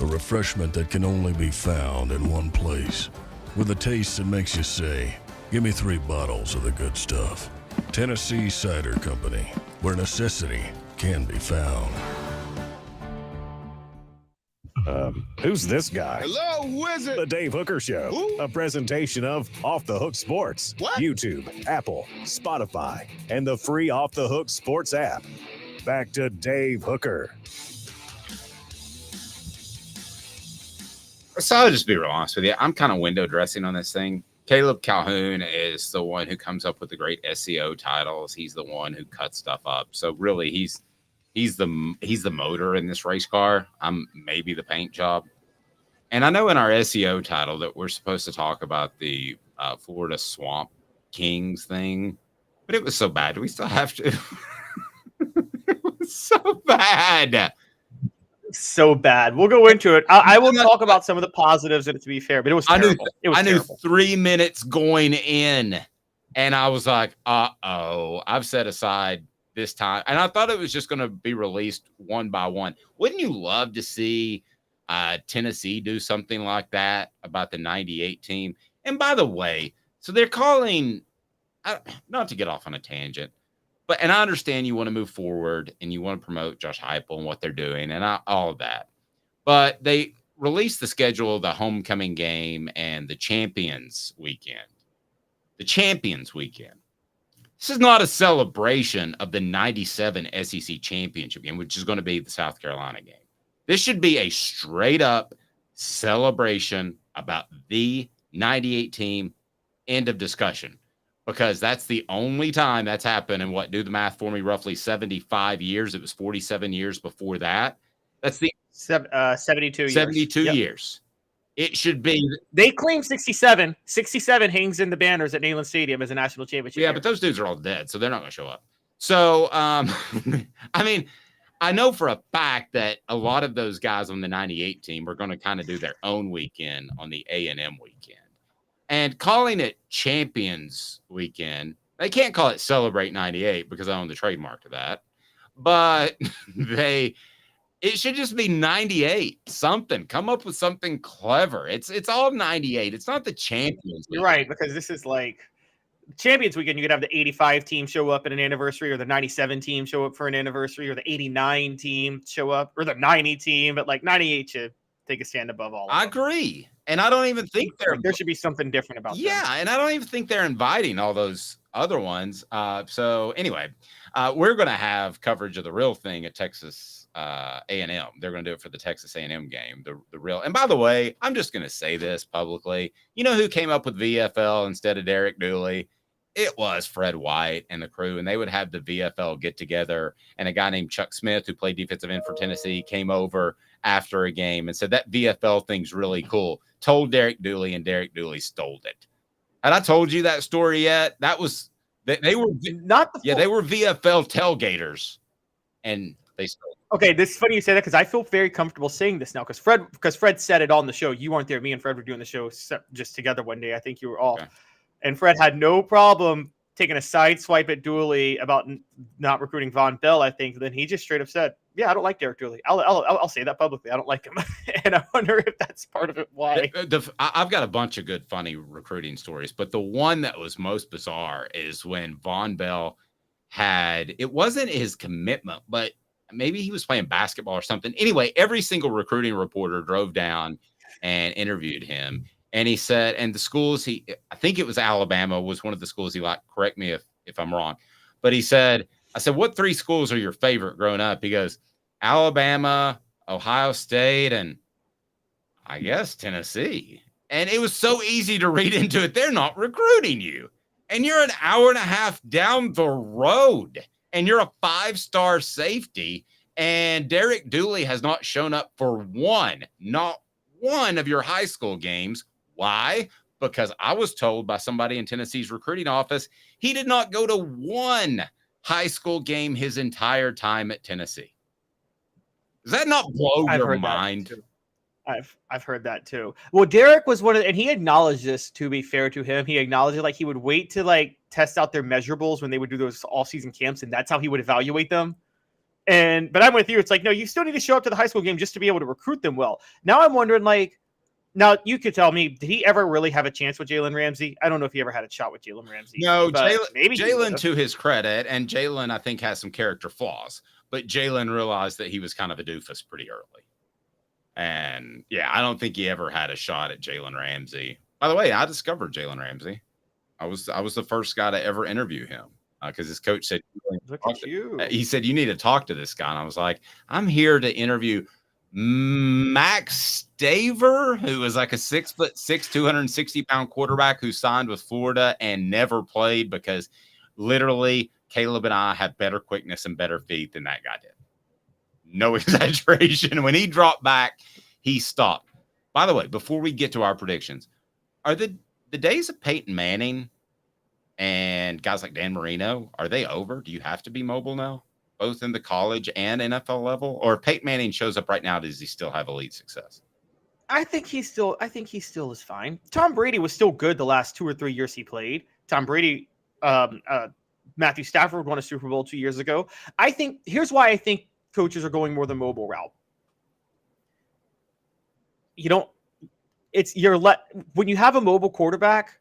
A refreshment that can only be found in one place. With a taste that makes you say, give me 3 bottles of the good stuff. Tennessee Cider Company, where necessity can be found.
Who's this guy?
Hello, who is it?
The Dave Hooker Show,
Who?
a presentation of Off the Hook Sports,
What?
YouTube, Apple, Spotify, and the free Off the Hook Sports app. Back to Dave Hooker.
So I'll just be real honest with you. I'm kind of window dressing on this thing. Caleb Calhoun is the one who comes up with the great SEO titles. He's the one who cuts stuff up. So really, he's the motor in this race car. I'm maybe the paint job. And I know in our SEO title that we're supposed to talk about the Florida Swamp Kings thing, but it was so bad. Do we still have to? It was so bad.
So bad. We'll go into it. I will talk about some of the positives, and to be fair, but it was terrible.
I knew 3 minutes going in, and I was like, uh-oh, I've set aside this time. And I thought it was just going to be released one by one. Wouldn't you love to see Tennessee do something like that about the 98 team? And by the way, so they're calling, not to get off on a tangent, and I understand you want to move forward and you want to promote Josh Heupel and what they're doing and all of that. But they released the schedule of the homecoming game and the Champions Weekend. The Champions Weekend. This is not a celebration of the 97 SEC championship game, which is going to be the South Carolina game. This should be a straight up celebration about the 98 team. End of discussion. Because that's the only time that's happened in do the math for me, roughly 75 years. It was 47 years before that. That's the
72 years.
72 years. It should be.
They claim 67. 67 hangs in the banners at Neyland Stadium as a national championship.
Yeah, but those dudes are all dead, so they're not going to show up. So, I mean, I know for a fact that a lot of those guys on the 98 team are going to kind of do their own weekend on the A&M weekend. And calling it Champions Weekend They can't call it Celebrate 98 because I own the trademark to that. But it should just be 98 something. Come up with something clever. It's all 98. It's not the Champions League.
You're right, because this is like Champions Weekend. You could have the 85 team show up at an anniversary, or the 97 team show up for an anniversary, or the 89 team show up, or the 90 team. But like 98 should take a stand above all of them.
I agree. And I don't even think
there should be something different about them.
And I don't even think they're inviting all those other ones. So anyway, we're going to have coverage of the real thing at Texas A&M. They're going to do it for the Texas A&M game, the real. And by the way, I'm just going to say this publicly. You know who came up with VFL instead of Derek Dooley? It was Fred White and the crew, and they would have the VFL get together. And a guy named Chuck Smith, who played defensive end for Tennessee, came over after a game and said that VFL thing's really cool. Told Derek Dooley, and Derek Dooley stole it. Had I told you that story yet? That was they were
not
they were VFL tailgaters, and they stole it.
Okay, this is funny you say that, because I feel very comfortable saying this now, because Fred said it on the show. You weren't there. Me and Fred were doing the show just together one day. I think you were off.
Okay.
And Fred had no problem taking a side swipe at Dooley about not recruiting Von Bell, I think. Then he just straight up said, yeah, I don't like Derek Dooley. I'll say that publicly. I don't like him. And I wonder if that's part of it. Why?
I've got a bunch of good, funny recruiting stories, but the one that was most bizarre is when Von Bell it wasn't his commitment, but maybe he was playing basketball or something. Anyway, every single recruiting reporter drove down and interviewed him. And he said, and the schools I think it was Alabama was one of the schools he liked. Correct me if I'm wrong. But I said, what 3 schools are your favorite growing up? He goes, Alabama, Ohio State, and I guess Tennessee. And it was so easy to read into it. They're not recruiting you. And you're an hour and a half down the road. And you're a 5-star safety. And Derek Dooley has not shown up for not one of your high school games. Why? Because I was told by somebody in Tennessee's recruiting office, he did not go to one high school game his entire time at Tennessee. Does that not blow your mind?
I've heard that too. Well, Derek was and he acknowledged this, to be fair to him. He acknowledged it, like he would wait to like test out their measurables when they would do those all-season camps, and that's how he would evaluate them. But I'm with you. It's like, no, you still need to show up to the high school game just to be able to recruit them well. Now I'm wondering, now you could tell me, did he ever really have a chance with Jalen Ramsey? I don't know if he ever had a shot with Jalen Ramsey.
No, Jalen, to his credit, and Jalen, I think, has some character flaws, but Jalen realized that he was kind of a doofus pretty early. And yeah, I don't think he ever had a shot at Jalen Ramsey. By the way, I discovered Jalen Ramsey. I was the first guy to ever interview him. Because his coach said, he said, you need to talk to this guy. And I was like, I'm here to interview Max Staver, who was like a 6'6", 260-pound quarterback who signed with Florida and never played, because literally Caleb and I have better quickness and better feet than that guy did. No exaggeration. When he dropped back, he stopped. By the way, before we get to our predictions, are the days of Peyton Manning and guys like Dan Marino, are they over? Do you have to be mobile now, both in the college and NFL level? Or if Peyton Manning shows up right now, does he still have elite success?
I think he still is fine. Tom Brady was still good the last 2 or 3 years he played. Tom Brady, Matthew Stafford won a Super Bowl 2 years ago. Here's why I think coaches are going more the mobile route. When you have a mobile quarterback,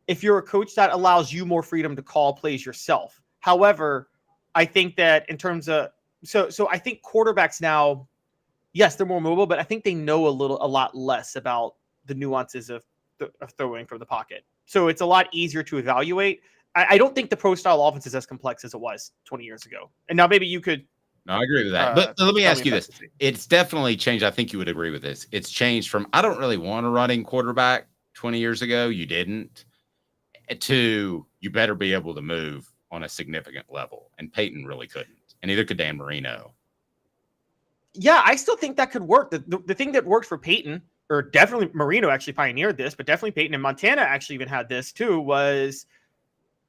if you're a coach, that allows you more freedom to call plays yourself. However, I think that in terms of so I think quarterbacks now, yes, they're more mobile, but I think they know a lot less about the nuances of throwing from the pocket. So it's a lot easier to evaluate. I don't think the pro style offense is as complex as it was 20 years ago. And now maybe you could.
No, I agree with that. But let me ask you this. It's definitely changed. I think you would agree with this. It's changed from, I don't really want a running quarterback 20 years ago. You didn't. To you better be able to move on a significant level. And Peyton really couldn't. And neither could Dan Marino.
Yeah, I still think that could work. The thing that worked for Peyton, or definitely Marino actually pioneered this, but definitely Peyton and Montana actually even had this too, was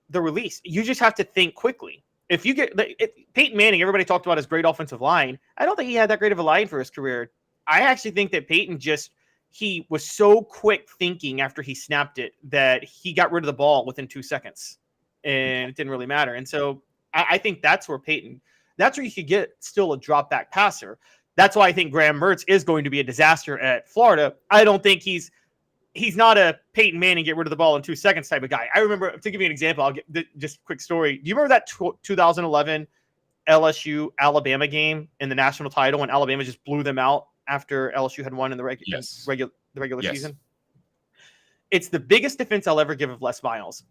the release. You just have to think quickly. If you get Peyton Manning, everybody talked about his great offensive line. I don't think he had that great of a line for his career. I actually think that Peyton he was so quick thinking after he snapped it that he got rid of the ball within 2 seconds. and it didn't really matter. And so I think that's where you could get still a drop back passer. That's why I think Graham Mertz is going to be a disaster at Florida. I don't think he's not a Peyton Manning get rid of the ball in 2 seconds type of guy. I remember, to give you an example, I'll just a quick story. Do you remember that 2011 LSU Alabama game in the national title when Alabama just blew them out after LSU had won in the regular season? It's the biggest defense I'll ever give of Les Miles.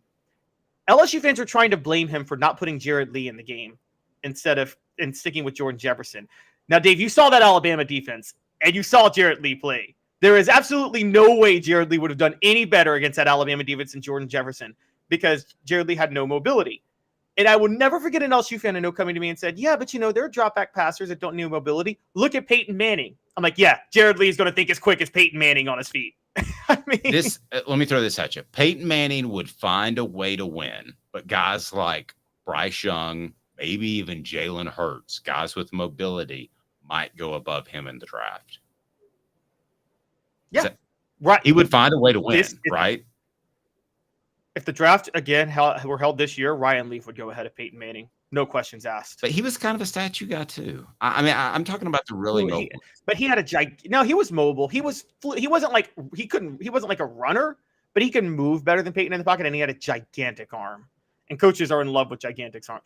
LSU fans are trying to blame him for not putting Jared Lee in the game and sticking with Jordan Jefferson. Now, Dave, you saw that Alabama defense and you saw Jared Lee play. There is absolutely no way Jared Lee would have done any better against that Alabama defense than Jordan Jefferson because Jared Lee had no mobility. And I will never forget an LSU fan I know coming to me and said, yeah, but there are drop back passers that don't need mobility. Look at Peyton Manning. I'm like, yeah, Jared Lee is going to think as quick as Peyton Manning on his feet. I mean,
let me throw this at you. Peyton Manning would find a way to win, but guys like Bryce Young, maybe even Jalen Hurts, guys with mobility, might go above him in the draft.
Yeah, right.
He would find a way to win, right?
If the draft, again, were held this year, Ryan Leaf would go ahead of Peyton Manning. No questions asked.
But he was kind of a statue guy, too. I'm talking about the really mobile.
But he had he was mobile. He wasn't like a runner, but he can move better than Peyton in the pocket, and he had a gigantic arm. And coaches are in love with gigantic arms.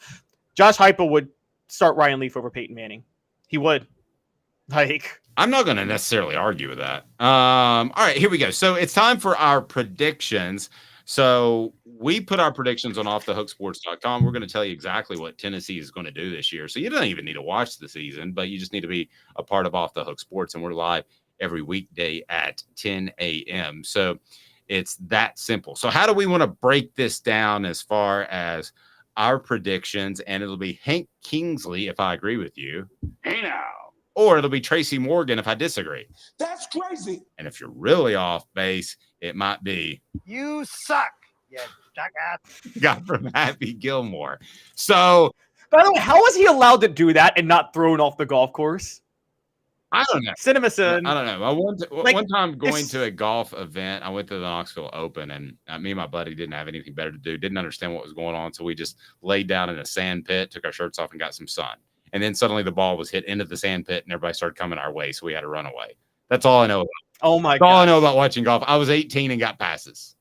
Josh Heupel would start Ryan Leaf over Peyton Manning. He would.
I'm not going to necessarily argue with that. All right, here we go. So it's time for our predictions. So we put our predictions on offthehooksports.com. We're going to tell you exactly what Tennessee is going to do this year. So you don't even need to watch the season, but you just need to be a part of Off the Hook Sports. And we're live every weekday at 10 a.m. So it's that simple. So how do we want to break this down as far as our predictions? And it'll be Hank Kingsley if I agree with you. Hey now. Or it'll be Tracy Morgan if I disagree. That's crazy. And if you're really off base, it might be
you suck. Yeah,
guy from Happy Gilmore. So,
by the way, how was he allowed to do that and not thrown off the golf course?
I don't know.
CinemaSin.
I don't know. One time going to a golf event, I went to the Knoxville Open, and me and my buddy didn't have anything better to do. Didn't understand what was going on, so we just laid down in a sand pit, took our shirts off, and got some sun. And then suddenly the ball was hit into the sand pit, and everybody started coming our way, so we had to run away. That's all I know about.
Oh my
God! All I know about watching golf. I was 18 and got passes.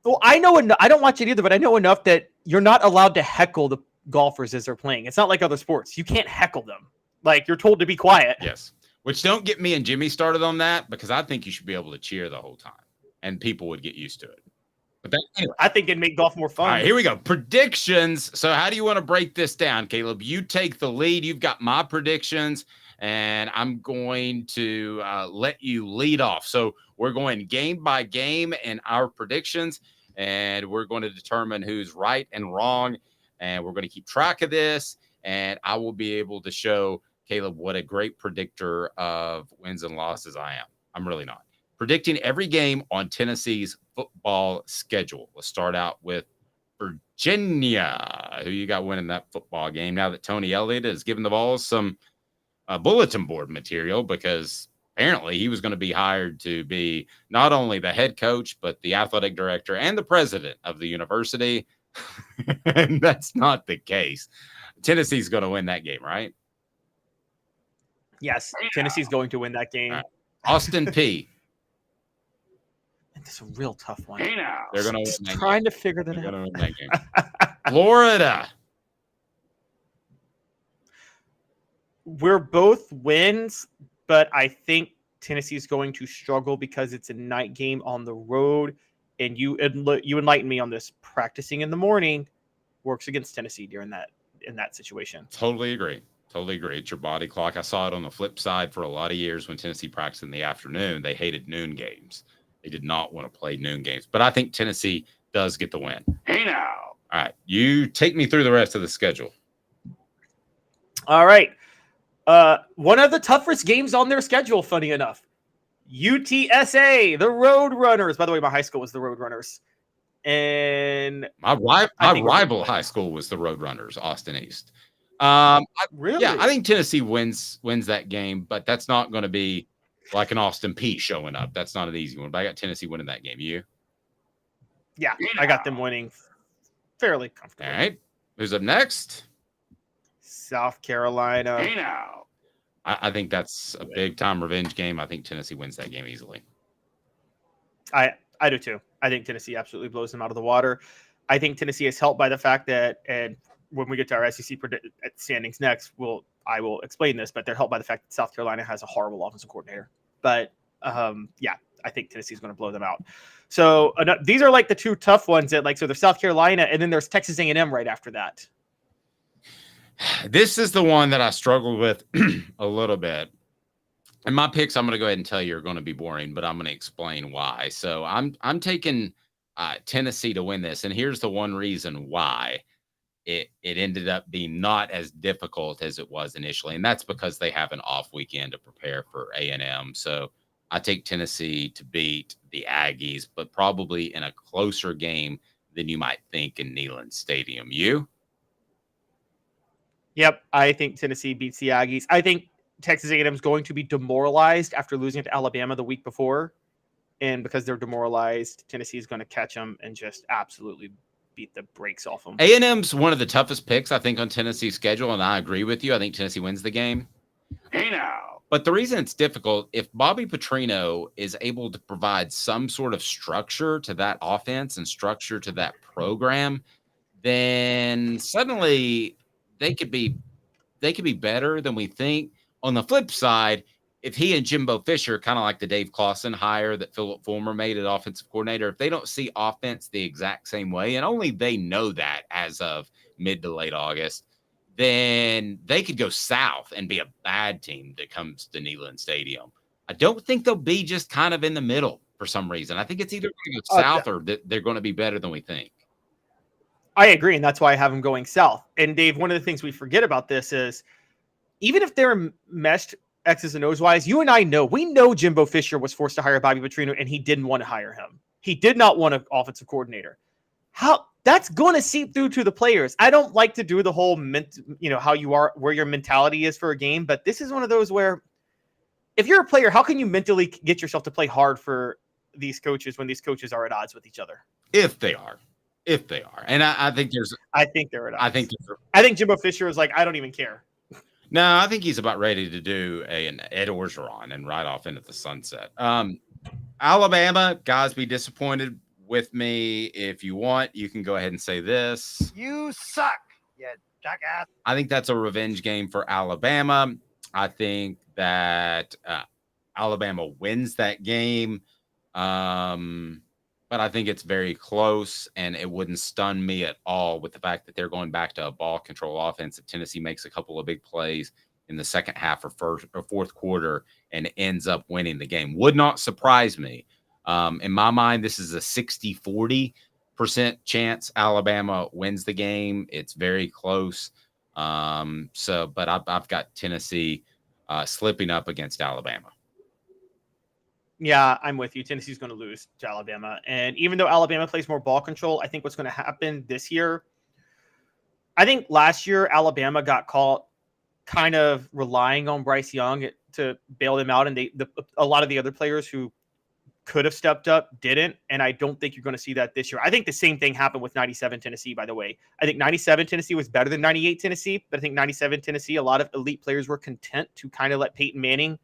Well, I know I don't watch it either, but I know enough that you're not allowed to heckle the golfers as they're playing. It's not like other sports. You can't heckle them. Like, you're told to be quiet.
Yes. Which don't get me and Jimmy started on that, because I think you should be able to cheer the whole time, and people would get used to it. But anyway.
I think it'd make golf more fun.
All right, here we go. Predictions. So how do you want to break this down, Caleb? You take the lead. You've got my predictions, and I'm going to let you lead off. So we're going game by game in our predictions, and we're going to determine who's right and wrong, and we're going to keep track of this, and I will be able to show Caleb what a great predictor of wins and losses I am. I'm really not. Predicting every game on Tennessee's football schedule. Let's start out with Virginia. Who you got winning that football game now that Tony Elliott has given the Vols some bulletin board material, because apparently he was going to be hired to be not only the head coach, but the athletic director and the president of the university. And that's not the case. Tennessee's going to win that game, right?
Yes, Tennessee's going to win that game.
Right. Austin P.
It's a real tough one.
Hey now. They're going to win.
Trying to figure that out.
They're going to win that game. Florida.
We're both wins, but I think Tennessee's going to struggle because it's a night game on the road. And you enlighten me on this. Practicing in the morning works against Tennessee in that situation.
Totally agree. It's your body clock. I saw it on the flip side for a lot of years when Tennessee practiced in the afternoon. They hated noon games. They did not want to play noon games. But I think Tennessee does get the win. Hey now. All right. You take me through the rest of the schedule.
All right. One of the toughest games on their schedule, funny enough. UTSA, the Roadrunners. By the way, my high school was the Roadrunners. And
my rival high school was the Roadrunners, Austin East.
Really?
Yeah, I think Tennessee wins that game, but that's not going to be like an Austin P showing up. That's not an easy one. But I got Tennessee winning that game. You?
Yeah, I got them winning fairly
All
comfortable.
right. Who's up next?
South Carolina.
Hey now.
I think that's a big time revenge game. I think Tennessee wins that game easily.
I do too. I think Tennessee absolutely blows them out of the water. I think Tennessee is helped by the fact that, and when we get to our SEC standings next, I will explain this, but they're helped by the fact that South Carolina has a horrible offensive coordinator. But yeah, I think Tennessee is going to blow them out. So these are like the two tough ones that so there's South Carolina, and then there's Texas A&M right after that.
This is the one that I struggled with a little bit. And my picks, I'm going to go ahead and tell you, are going to be boring, but I'm going to explain why. So I'm taking Tennessee to win this, and here's the one reason why it ended up being not as difficult as it was initially, and that's because they have an off weekend to prepare for A&M. So I take Tennessee to beat the Aggies, but probably in a closer game than you might think in Neyland Stadium. You?
Yep, I think Tennessee beats the Aggies. I think Texas A&M is going to be demoralized after losing to Alabama the week before, and because they're demoralized, Tennessee is going to catch them and just absolutely beat the brakes off them.
A&M's one of the toughest picks, I think, on Tennessee's schedule, and I agree with you. I think Tennessee wins the game.
Hey now.
But the reason it's difficult, if Bobby Petrino is able to provide some sort of structure to that offense and structure to that program, then suddenly they could be better than we think. On the flip side, if he and Jimbo Fisher, kind of like the Dave Clawson hire that Philip Fulmer made at offensive coordinator, if they don't see offense the exact same way, and only they know that as of mid to late August, then they could go south and be a bad team that comes to Neyland Stadium. I don't think they'll be just kind of in the middle for some reason. I think it's either going to go south or they're going to be better than we think.
I agree, and that's why I have them going south. And Dave, one of the things we forget about this is even if they're meshed X's and O's wise, you and I know, we know Jimbo Fisher was forced to hire Bobby Petrino, and he didn't want to hire him. He did not want an offensive coordinator. How that's going to seep through to the players. I don't like to do the whole, how you are, where your mentality is for a game, but this is one of those where if you're a player, how can you mentally get yourself to play hard for these coaches when these coaches are at odds with each other?
If they are. And I think
they're at odds. I think Jimbo Fisher is like, I don't even care.
No, I think he's about ready to do an Ed Orgeron and ride off into the sunset. Alabama, guys, be disappointed with me. If you want, you can go ahead and say this.
You suck, you jackass.
I think that's a revenge game for Alabama. I think that Alabama wins that game. But I think it's very close, and it wouldn't stun me at all with the fact that they're going back to a ball control offense. If Tennessee makes a couple of big plays in the second half or fourth quarter and ends up winning the game, would not surprise me. In my mind, this is a 60-40% chance Alabama wins the game. It's very close. But I've got Tennessee slipping up against Alabama.
Yeah, I'm with you. Tennessee's going to lose to Alabama. And even though Alabama plays more ball control, I think what's going to happen this year, I think last year Alabama got caught kind of relying on Bryce Young to bail them out. And a lot of the other players who could have stepped up didn't. And I don't think you're going to see that this year. I think the same thing happened with 97 Tennessee, by the way. I think 97 Tennessee was better than 98 Tennessee. But I think 97 Tennessee, a lot of elite players were content to kind of let Peyton Manning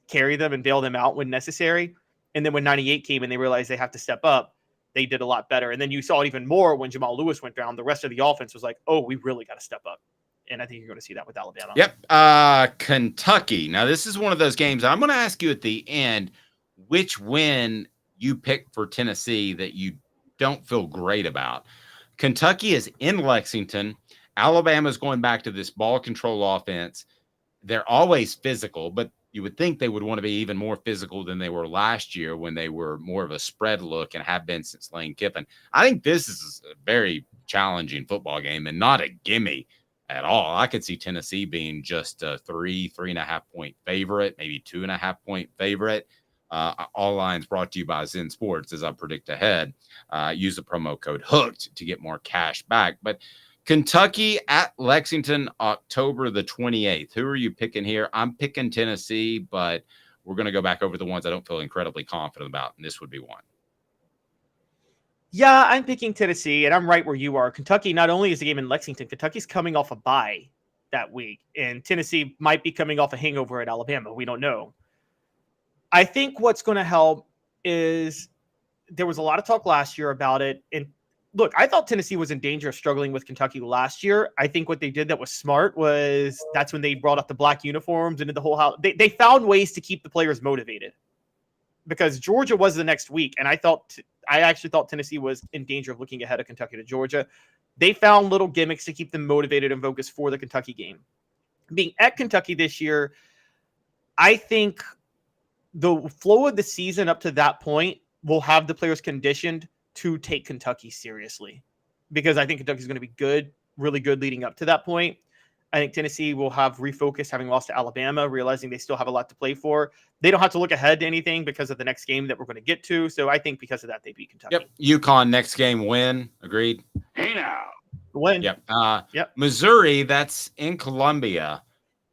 carry them and bail them out when necessary. And then when 98 came and they realized they have to step up, they did a lot better. And then you saw it even more when Jamal Lewis went down. The rest of the offense was like, oh, we really got to step up. And I think you're going to see that with Alabama.
Yep. Kentucky. Now, this is one of those games. I'm going to ask you at the end which win you pick for Tennessee that you don't feel great about. Kentucky is in Lexington. Alabama's going back to this ball control offense. They're always physical, but you would think they would want to be even more physical than they were last year when they were more of a spread look and have been since Lane Kiffin. I think this is a very challenging football game and not a gimme at all. I could see Tennessee being just a 3.5 point favorite, maybe 2.5 point favorite. All lines brought to you by Zen Sports as I predict ahead. Use the promo code HOOKED to get more cash back. But Kentucky at Lexington, October the 28th. Who are you picking here? I'm picking Tennessee, but we're going to go back over the ones I don't feel incredibly confident about, and this would be one.
Yeah, I'm picking Tennessee, and I'm right where you are. Kentucky, not only is the game in Lexington, Kentucky's coming off a bye that week, and Tennessee might be coming off a hangover at Alabama. We don't know. I think what's going to help is there was a lot of talk last year about it. And look, I thought Tennessee was in danger of struggling with Kentucky last year. I think what they did that was smart was that's when they brought up the black uniforms and did the whole house. They found ways to keep the players motivated because Georgia was the next week. And I actually thought Tennessee was in danger of looking ahead of Kentucky to Georgia. They found little gimmicks to keep them motivated and focused for the Kentucky game. Being at Kentucky this year, I think the flow of the season up to that point will have the players conditioned to take Kentucky seriously because I think Kentucky is going to be good, really good leading up to that point. I think Tennessee will have refocused, having lost to Alabama, realizing they still have a lot to play for. They don't have to look ahead to anything because of the next game that we're going to get to. So I think because of that, they beat Kentucky.
Yep. UConn next game win. Agreed.
Hey now.
Win.
Yep.
Yep.
Missouri, that's in Columbia.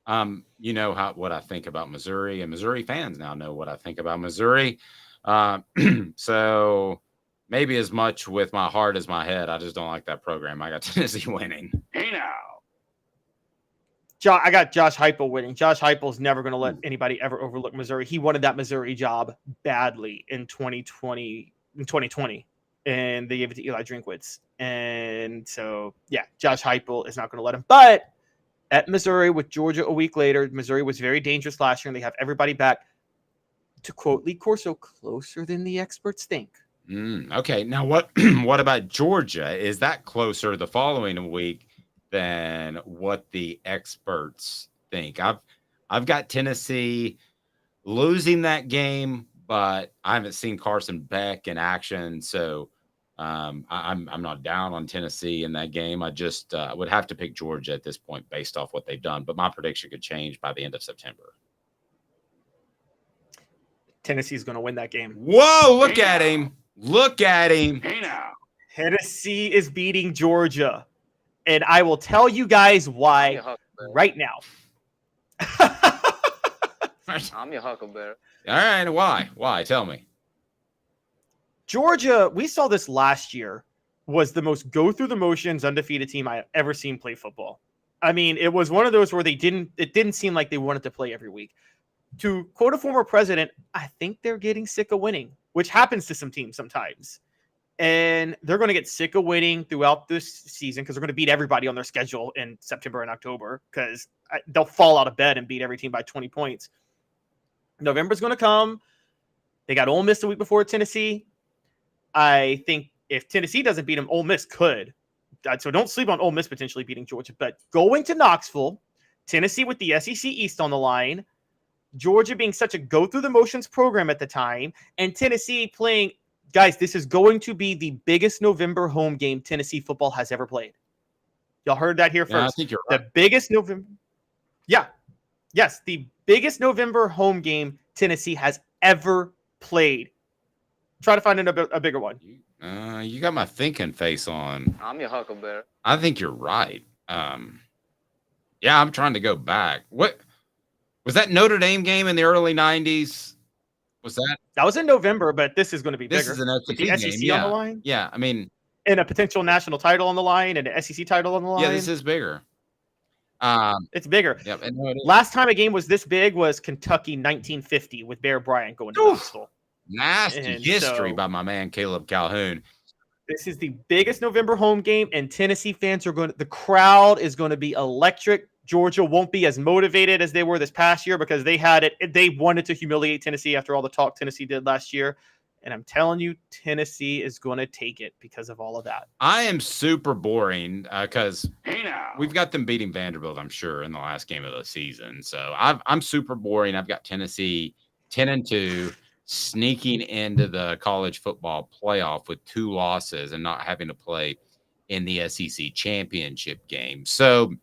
You know what I think about Missouri, and Missouri fans now know what I think about Missouri. So maybe as much with my heart as my head, I just don't like that program. I got Tennessee winning.
Hey now.
I got Josh Heupel winning. Josh Heupel's never going to let anybody ever overlook Missouri. He wanted that Missouri job badly in 2020, and they gave it to Eli Drinkwitz. And so, yeah, Josh Heupel is not going to let him. But at Missouri with Georgia a week later, Missouri was very dangerous last year, and they have everybody back. To quote Lee Corso, closer than the experts think.
Okay, now what about Georgia? Is that closer the following week than what the experts think? I've got Tennessee losing that game, but I haven't seen Carson Beck in action, so I'm not down on Tennessee in that game. I just would have to pick Georgia at this point based off what they've done, but my prediction could change by the end of September.
Tennessee's going to win that game.
Whoa, look at him. Look at him.
Hey now.
Tennessee is beating Georgia. And I will tell you guys why right now.
I'm your Huckleberry.
All right, why? Why? Tell me.
Georgia, we saw this last year, was the most go through the motions undefeated team I have ever seen play football. I mean, it was one of those where it didn't seem like they wanted to play every week. To quote a former president, I think they're getting sick of winning, which happens to some teams sometimes. And they're going to get sick of winning throughout this season because they're going to beat everybody on their schedule in September and October because they'll fall out of bed and beat every team by 20 points. November's going to come. They got Ole Miss the week before Tennessee. I think if Tennessee doesn't beat them, Ole Miss could. So don't sleep on Ole Miss potentially beating Georgia. But going to Knoxville, Tennessee with the SEC East on the line, Georgia being such a go-through-the-motions program at the time, and Tennessee playing – guys, this is going to be the biggest November home game Tennessee football has ever played. Y'all heard that here first.
I think you're right.
The biggest November – yeah. Yes, the biggest November home game Tennessee has ever played. Try to find a bigger one.
You got my thinking face on.
I'm your Huckleberry.
I think you're right. Yeah, I'm trying to go back. What – was that Notre Dame game in the early 90s? Was that?
That was in November, but this is going to be bigger.
This is an SEC
with the
game.
SEC
Yeah.
on the line?
Yeah, I mean.
And a potential national title on the line and an SEC title on the line?
Yeah, this is bigger.
It's bigger.
Yep, I know it is.
Last time a game was this big was Kentucky 1950 with Bear Bryant going to Knoxville.
Nasty
And
history
so-
by my man Caleb Calhoun.
This is the biggest November home game, and Tennessee fans are the crowd is going to be electric. Georgia won't be as motivated as they were this past year because they wanted to humiliate Tennessee after all the talk Tennessee did last year. And I'm telling you, Tennessee is going to take it because of all of that.
I am super boring because
Hey now.
we've got them beating Vanderbilt, I'm sure, in the last game of the season. So I'm super boring. I've got Tennessee 10-2, sneaking into the college football playoff with 2 losses and not having to play in the SEC championship game. So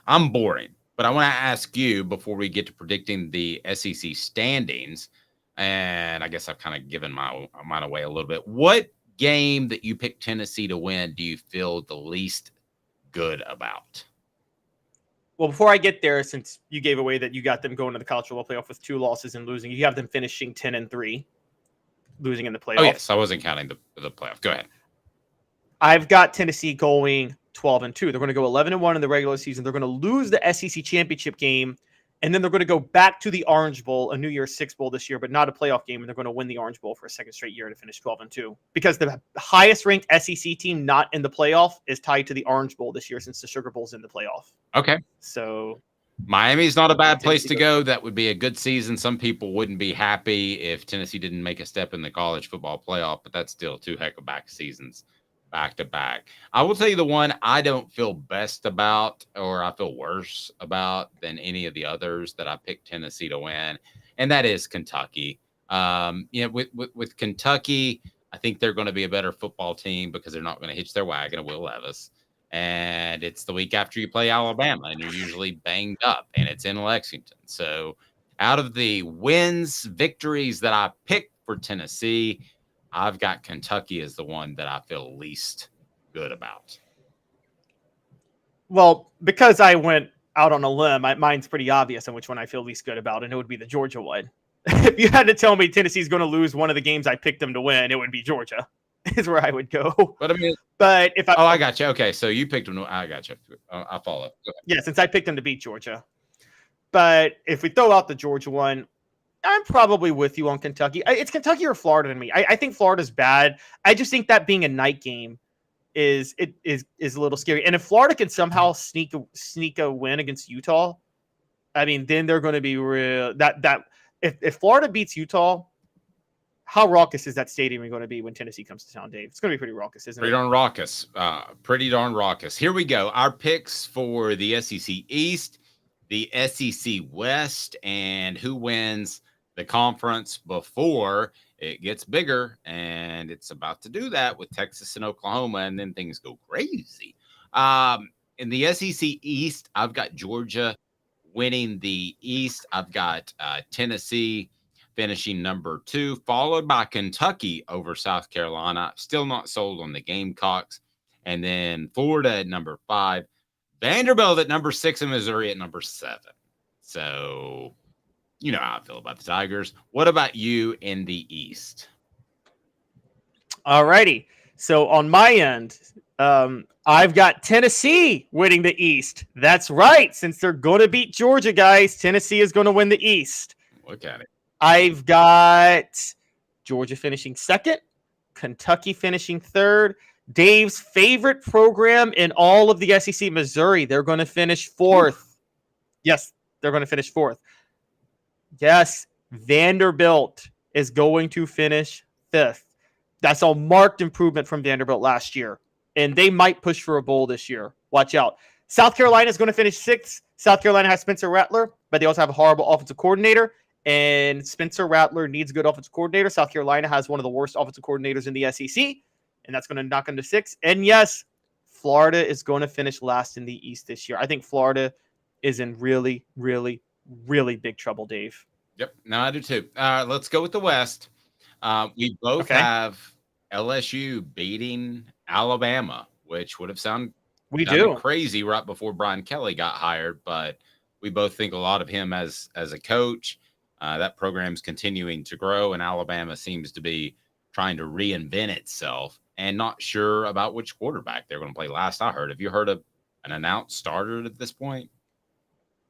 I'm boring, but I want to ask you before we get to predicting the SEC standings, and I guess I've kind of given mine away a little bit. What game that you picked Tennessee to win do you feel the least good about?
Well, before I get there, since you gave away that you got them going to the college football playoff with 2 losses and losing, you have them finishing 10-3. losing in the playoff.
Oh, yes. I wasn't counting the playoff. Go ahead.
I've got Tennessee going 12-2. They're going to go 11-1 in the regular season. They're going to lose the SEC championship game, and then they're going to go back to the Orange Bowl, a New Year's Six Bowl this year, but not a playoff game, and they're going to win the Orange Bowl for a second straight year to finish 12-2. Because the highest ranked SEC team not in the playoff is tied to the Orange Bowl this year since the Sugar Bowl's in the playoff.
Okay.
So
Miami's not a bad place to go. That would be a good season. Some people wouldn't be happy if Tennessee didn't make a step in the college football playoff, but that's still 2 heck of back seasons back to back. I will tell you the one I don't feel best about, or I feel worse about than any of the others that I picked Tennessee to win, and that is Kentucky. With Kentucky, I think they're going to be a better football team because they're not going to hitch their wagon to Will Levis. And it's the week after you play Alabama, and you're usually banged up, and it's in Lexington. So out of the victories that I picked for Tennessee, I've got Kentucky as the one that I feel least good about.
Well, because I went out on a limb, mine's pretty obvious on which one I feel least good about, and it would be the Georgia one. If you had to tell me Tennessee's going to lose one of the games I picked them to win, it would be Georgia. Is where I would go.
But I mean,
if I
I got you. Okay, so you picked them. I got you. I follow.
Yeah, since I picked them to beat Georgia. But if we throw out the Georgia one, I'm probably with you on Kentucky. It's Kentucky or Florida to me. I think Florida's bad. I just think that being a night game is a little scary. And if Florida can somehow sneak a win against Utah, I mean, then they're going to be real. If Florida beats Utah, how raucous is that stadium going to be when Tennessee comes to town, Dave? It's going to be pretty raucous, isn't it?
Pretty darn raucous. Here we go. Our picks for the SEC East, the SEC West, and who wins the conference before it gets bigger. And it's about to do that with Texas and Oklahoma, and then things go crazy. In the SEC East, I've got Georgia winning the East. I've got Tennessee finishing number 2, followed by Kentucky over South Carolina. Still not sold on the Gamecocks. And then Florida at number 5, Vanderbilt at number 6, and Missouri at number 7. So, you know how I feel about the Tigers. What about you in the East?
All righty. So on my end, I've got Tennessee winning the East. That's right. Since they're going to beat Georgia, guys, Tennessee is going to win the East.
Look at it.
I've got Georgia finishing 2nd, Kentucky finishing 3rd, Dave's favorite program in all of the SEC, Missouri. They're going to finish 4th. Yes, they're going to finish 4th. Yes, Vanderbilt is going to finish 5th. That's a marked improvement from Vanderbilt last year, and they might push for a bowl this year. Watch out. South Carolina is going to finish 6th. South Carolina has Spencer Rattler, but they also have a horrible offensive coordinator. And Spencer Rattler needs a good offensive coordinator. South Carolina has one of the worst offensive coordinators in the SEC, and that's going to knock them to 6th. And yes, Florida is going to finish last in the East this year. I think Florida is in really, really, really big trouble, Dave.
Yep. No, I do too. Let's go with the West. We both have LSU beating Alabama, which would have sounded crazy right before Brian Kelly got hired, but we both think a lot of him as a coach. That program's continuing to grow, and Alabama seems to be trying to reinvent itself and not sure about which quarterback they're going to play. Last I heard, have you heard of an announced starter at this point?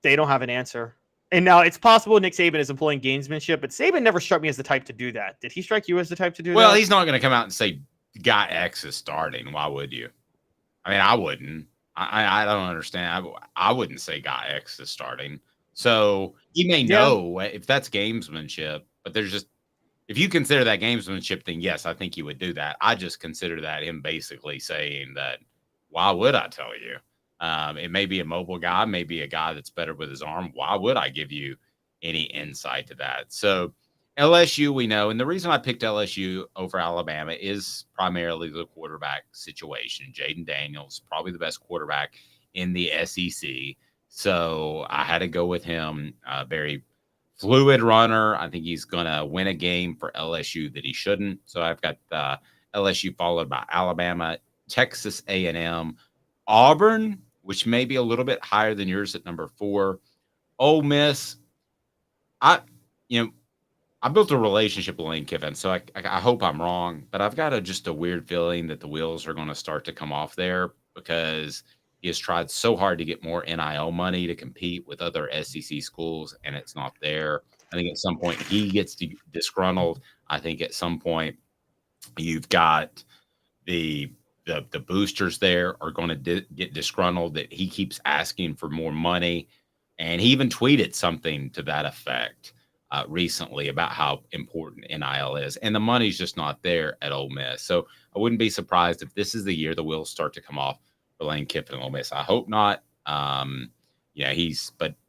They don't have an answer. And now it's possible Nick Saban is employing gamesmanship, but Saban never struck me as the type to do that. Did he strike you as the type to do that?
Well, he's not going to come out and say guy X is starting. Why would you? I mean, I wouldn't. I don't understand. I wouldn't say guy X is starting. So he may know if that's gamesmanship, but there's just, if you consider that gamesmanship, then yes, I think you would do that. I just consider that him basically saying that, why would I tell you? It may be a mobile guy, maybe a guy that's better with his arm. Why would I give you any insight to that? So LSU, we know, and the reason I picked LSU over Alabama is primarily the quarterback situation. Jaden Daniels, probably the best quarterback in the SEC. So I had to go with him. Very fluid runner. I think he's going to win a game for LSU that he shouldn't. So I've got LSU followed by Alabama, Texas A&M, Auburn, which may be a little bit higher than yours at number 4. Ole Miss, I I built a relationship with Lane Kiffin, so I hope I'm wrong, but I've got just a weird feeling that the wheels are going to start to come off there because he has tried so hard to get more NIL money to compete with other SEC schools, and it's not there. I think at some point he gets disgruntled. I think at some point you've got the boosters there are going to get disgruntled that he keeps asking for more money, and he even tweeted something to that effect recently about how important NIL is, and the money's just not there at Ole Miss. So I wouldn't be surprised if this is the year the wheels start to come off for Lane Kiffin and Ole Miss. I hope not. But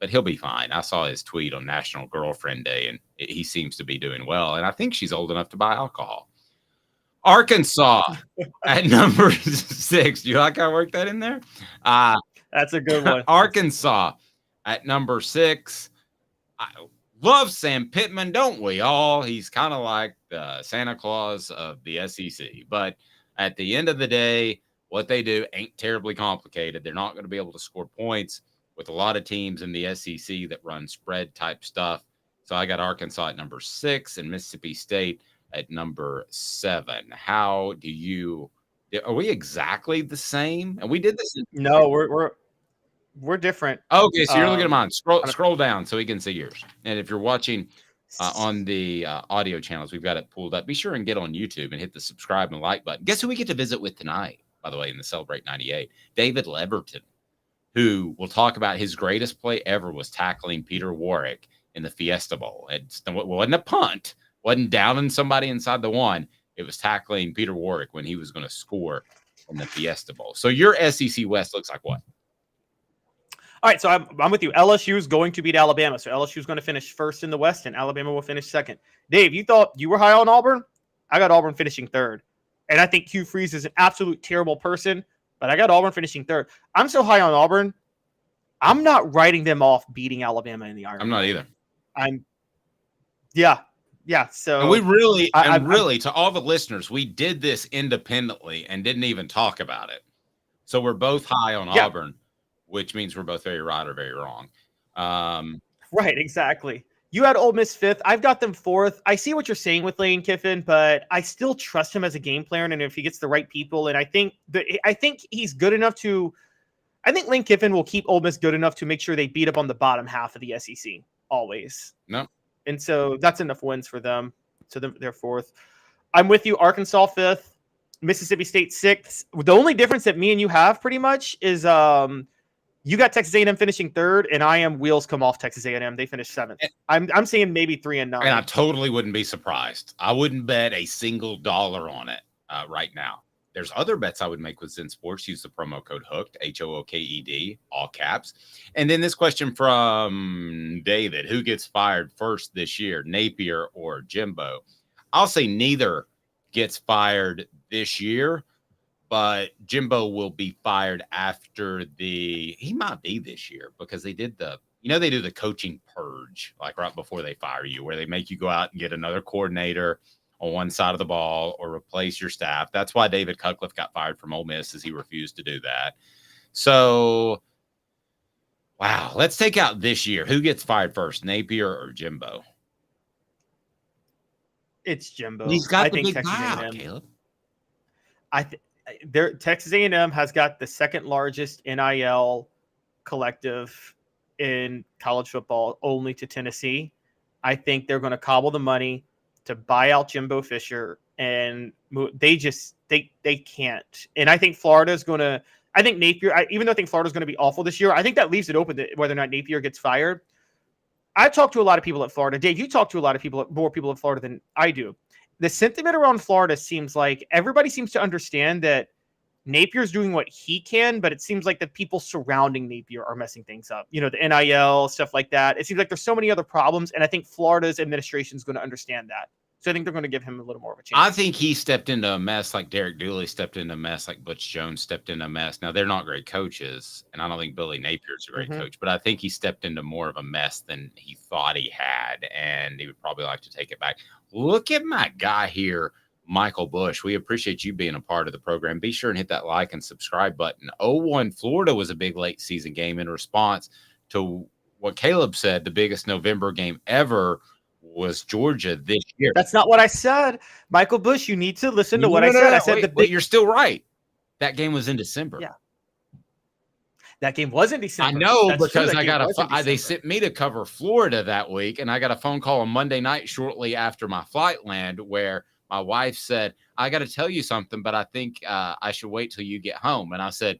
he'll be fine. I saw his tweet on National Girlfriend Day, and he seems to be doing well. And I think she's old enough to buy alcohol. Arkansas at number 6. Do you like how I worked that in there?
That's a good one.
Arkansas at number 6. I love Sam Pittman, don't we all? He's kind of like the Santa Claus of the SEC. But at the end of the day, what they do ain't terribly complicated. They're not going to be able to score points with a lot of teams in the SEC that run spread type stuff. So I got Arkansas at number 6 and Mississippi State at number 7. How do you? Are we exactly the same? And we did this.
No, we're different.
Okay, so you're looking at mine. Scroll down so we can see yours. And if you're watching on the audio channels, we've got it pulled up. Be sure and get on YouTube and hit the subscribe and like button. Guess who we get to visit with tonight, by the way, in the Celebrate 98? David Leverton, who will talk about his greatest play ever was tackling Peter Warwick in the Fiesta Bowl. It wasn't a punt, wasn't downing somebody inside the 1. It was tackling Peter Warwick when he was going to score in the Fiesta Bowl. So your SEC West looks like what?
All right, so I'm with you. LSU is going to beat Alabama. So LSU is going to finish first in the West, and Alabama will finish second. Dave, you thought you were high on Auburn? I got Auburn finishing 3rd. And I think Hugh Freeze is an absolute terrible person, but I got Auburn finishing 3rd. I'm so high on Auburn, I'm not writing them off beating Alabama in the Iron.
I'm not either.
Yeah. So
and we really, to all the listeners, we did this independently and didn't even talk about it. So we're both high on Auburn, which means we're both very right or very wrong.
Right, exactly. You had Ole Miss 5th. I've got them 4th. I see what you're saying with Lane Kiffin, but I still trust him as a game player, and if he gets the right people, and I think he's good enough to. I think Lane Kiffin will keep Ole Miss good enough to make sure they beat up on the bottom half of the SEC always.
No,
and so that's enough wins for them. So they're 4th. I'm with you. Arkansas 5th, Mississippi State 6th. The only difference that me and you have pretty much is you got Texas A&M finishing 3rd, and I am wheels come off Texas A&M. They finished 7th. I'm saying maybe 3 and 9.
And I totally wouldn't be surprised. I wouldn't bet a single dollar on it right now. There's other bets I would make with Zen Sports. Use the promo code HOOKED, HOOKED, all caps. And then this question from David: who gets fired first this year, Napier or Jimbo? I'll say neither gets fired this year. But Jimbo will be fired after he might be this year because they did they do the coaching purge, like right before they fire you, where they make you go out and get another coordinator on one side of the ball or replace your staff. That's why David Cutcliffe got fired from Ole Miss, as he refused to do that. So, wow, let's take out this year. Who gets fired first, Napier or Jimbo?
It's Jimbo.
He's got
I
the
think
big
Texas
buyout,
A&M.
Caleb.
Texas A&M has got the 2nd largest NIL collective in college football, only to Tennessee. I think they're going to cobble the money to buy out Jimbo Fisher, and they can't. And I think Florida's going to. I think Napier, even though I think Florida's going to be awful this year, I think that leaves it open to whether or not Napier gets fired. I've talked to a lot of people at Florida. Dave, you talk to a lot of more people at Florida than I do. The sentiment around Florida seems like everybody seems to understand that Napier's doing what he can, but it seems like the people surrounding Napier are messing things up. The NIL, stuff like that. It seems like there's so many other problems, and I think Florida's administration is going to understand that. So I think they're going to give him a little more of a chance.
I think he stepped into a mess like Derek Dooley stepped into a mess, like Butch Jones stepped into a mess. Now, they're not great coaches, and I don't think Billy Napier's a great coach, but I think he stepped into more of a mess than he thought he had, and he would probably like to take it back. Look at my guy here, Michael Bush. We appreciate you being a part of the program. Be sure and hit that like and subscribe button. 0-1 Florida was a big late season game in response to what Caleb said, the biggest November game ever was Georgia this year.
That's not what I said. Michael Bush, you need to listen to what I said. I said
wait, you're still right. That game was in December.
Yeah. That game was in December.
I know.
That's
because
true,
I got they sent me to cover Florida that week, and I got a phone call on Monday night shortly after my flight land where my wife said, I got to tell you something, but I think I should wait till you get home. And I said,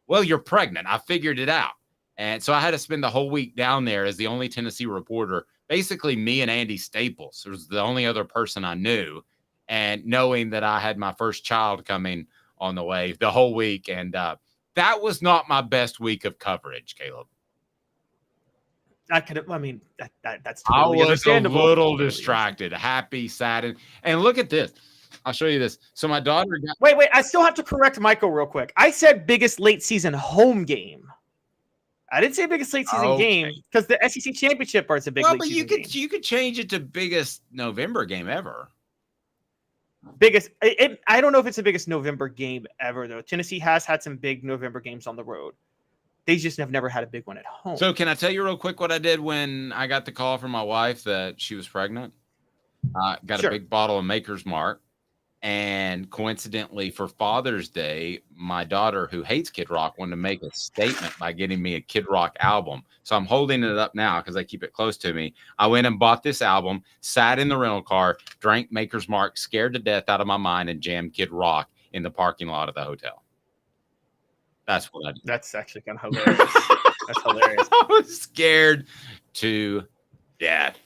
well, you're pregnant. I figured it out. And so I had to spend the whole week down there as the only Tennessee reporter, basically me and Andy Staples. It was the only other person I knew. And knowing that I had my first child coming on the way the whole week. And that was not my best week of coverage, Caleb.
That's totally
I was
understandable.
a little distracted, happy, sad. And look at this. I'll show you this. So my daughter got.
Wait. I still have to correct Michael real quick. I said biggest late season home game. I didn't say biggest late season game because the SEC championship part's a big late season game.
You could change it to biggest November game ever.
Biggest. I don't know if it's the biggest November game ever though. Tennessee has had some big November games on the road. They just have never had a big one at home.
So can I tell you real quick what I did when I got the call from my wife that she was pregnant? Got a big bottle of Maker's Mark. And coincidentally, for Father's Day, my daughter, who hates Kid Rock, wanted to make a statement by getting me a Kid Rock album. So I'm holding it up now because I keep it close to me. I went and bought this album, sat in the rental car, drank Maker's Mark, scared to death out of my mind, and jammed Kid Rock in the parking lot of the hotel. That's what I did.
That's actually kind of hilarious. That's hilarious.
I was scared to death.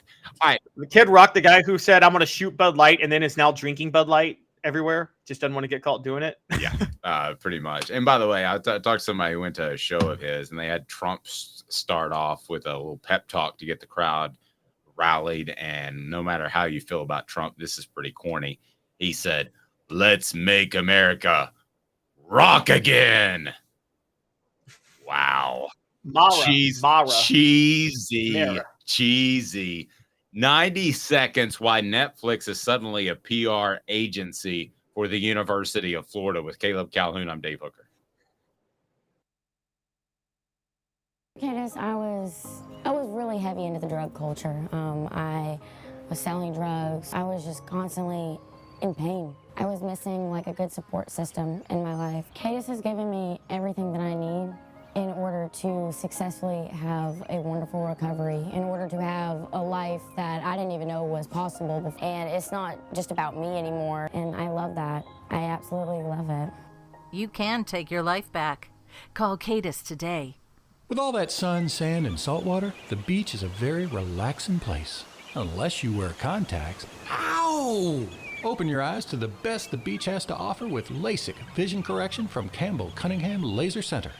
All right.
The Kid Rock, the guy who said, I'm going to shoot Bud Light and then is now drinking Bud Light everywhere, just doesn't want to get caught doing it.
Yeah, pretty much. And by the way, I talked to somebody who went to a show of his, and they had Trump start off with a little pep talk to get the crowd rallied. And no matter how you feel about Trump, this is pretty corny. He said, "Let's make America rock again." Wow. Cheesy. 90 seconds why Netflix is suddenly a PR agency for the University of Florida with Caleb Calhoun. I'm Dave Hooker.
Candace, I was really heavy into the drug culture. I was selling drugs. I was just constantly in pain. I was missing like a good support system in my life. Candace has given me everything that I need in order to successfully have a wonderful recovery, in order to have a life that I didn't even know was possible. And it's not just about me anymore, and I love that. I absolutely love it.
You can take your life back. Call Cadis today.
With all that sun, sand, and salt water, the beach is a very relaxing place. Unless you wear contacts. Ow! Open your eyes to the best the beach has to offer with LASIK vision correction from Campbell Cunningham Laser Center.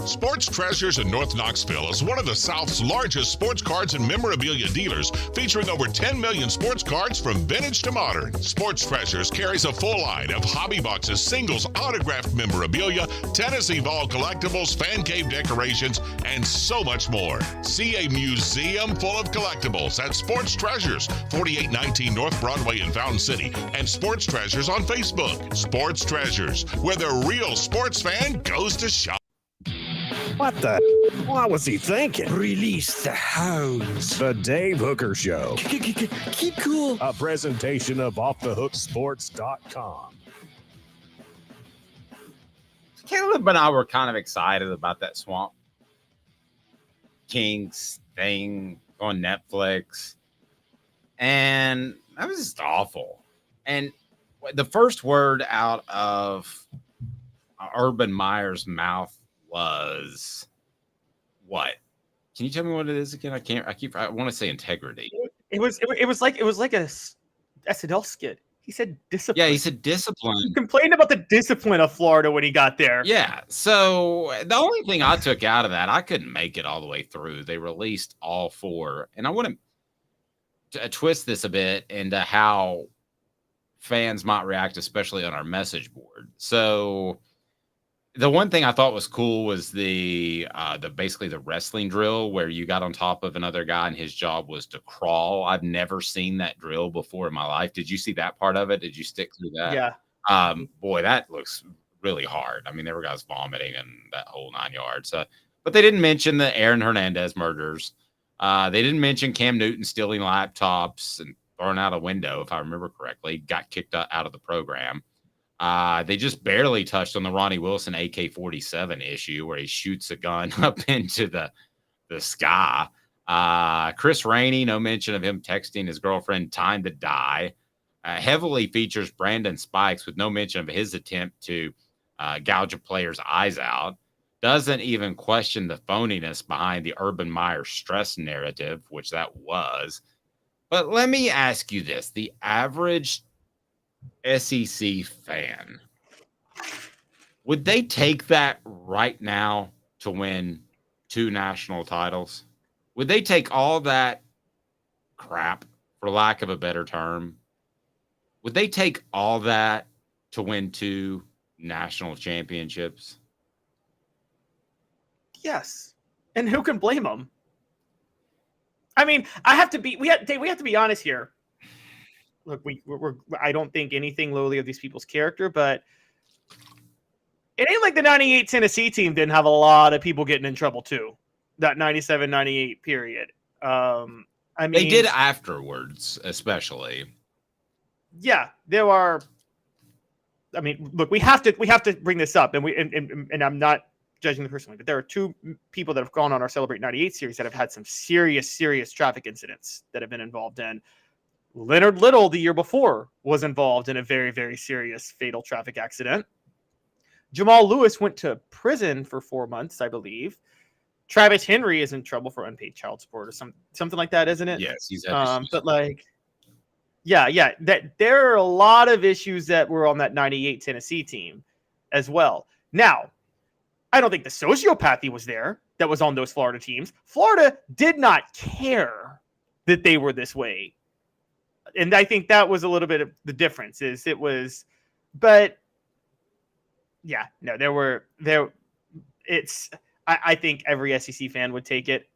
Sports Treasures in North Knoxville is one of the South's largest sports cards and memorabilia dealers, featuring over 10 million sports cards from vintage to modern. Sports Treasures carries a full line of hobby boxes, singles, autographed memorabilia, Tennessee Vol collectibles, fan cave decorations, and so much more. See a museum full of collectibles at Sports Treasures, 4819 North Broadway in Fountain City, and Sports Treasures on Facebook. Sports Treasures, where the real sports fan goes to shop.
What the? What was he thinking?
Release the hounds.
The Dave Hooker Show.
Keep cool.
A presentation of offthehooksports.com.
Caleb and I were kind of excited about that Swamp Kings thing on Netflix. And that was just awful. And the first word out of Urban Meyer's mouth was what? Can you tell me what it is again? I want to say integrity.
It was like a SNL skit. He said discipline.
Yeah, he said discipline.
He complained about the discipline of Florida when he got there.
Yeah. So the only thing I took out of that, I couldn't make it all the way through. They released all four. And I want to twist this a bit into how fans might react, especially on our message board. So the one thing I thought was cool was the basically the wrestling drill where you got on top of another guy and his job was to crawl. I've never seen that drill before in my life. Did you see that part of it? Did you stick through that?
Yeah.
Boy, that looks really hard. I mean, there were guys vomiting and that whole 9 yards. But they didn't mention the Aaron Hernandez murders. They didn't mention Cam Newton stealing laptops and throwing out a window, if I remember correctly. Got kicked out of the program. They just barely touched on the Ronnie Wilson AK-47 issue where he shoots a gun up into the sky. Chris Rainey, no mention of him texting his girlfriend time to die. Heavily features Brandon Spikes with no mention of his attempt to gouge a player's eyes out. Doesn't even question the phoniness behind the Urban Meyer stress narrative, which that was. But let me ask you this. The average SEC fan, would they take that right now to win 2 national titles? Would they take all that crap, for lack of a better term? Would they take all that to win 2 national championships?
Yes. And who can blame them? I mean, we have to be honest here. Look, I don't think anything lowly of these people's character, but it ain't like the 98 Tennessee team didn't have a lot of people getting in trouble too. That 97-98 period. I mean,
they did afterwards, especially.
Yeah, there are. I mean, look, we have to bring this up, and I'm not judging them personally, but there are 2 people that have gone on our Celebrate 98 series that have had some serious traffic incidents that have been involved in. Leonard Little, the year before, was involved in a very, very serious fatal traffic accident. Jamal Lewis went to prison for 4 months, I believe. Travis Henry is in trouble for unpaid child support or something like that, isn't it?
Yes, he's
but like, yeah, that there are a lot of issues that were on that 98 Tennessee team as well. Now, I don't think the sociopathy was there that was on those Florida teams. Florida did not care that they were this way. And I think that was a little bit of the difference but yeah, no, I think every SEC fan would take it.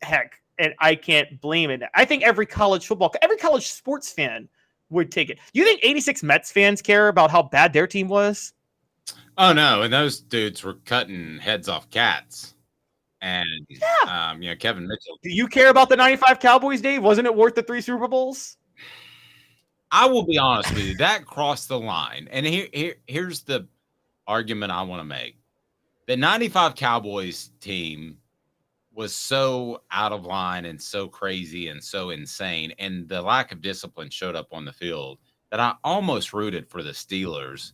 Heck, and I can't blame it. I think every college sports fan would take it. You think 86 Mets fans care about how bad their team was?
Oh, no. And those dudes were cutting heads off cats. And, Kevin Mitchell.
Do you care about the 95 Cowboys, Dave? Wasn't it worth the 3 Super Bowls?
I will be honest with you. That crossed the line. And here's the argument I want to make. The 95 Cowboys team was so out of line and so crazy and so insane, and the lack of discipline showed up on the field that I almost rooted for the Steelers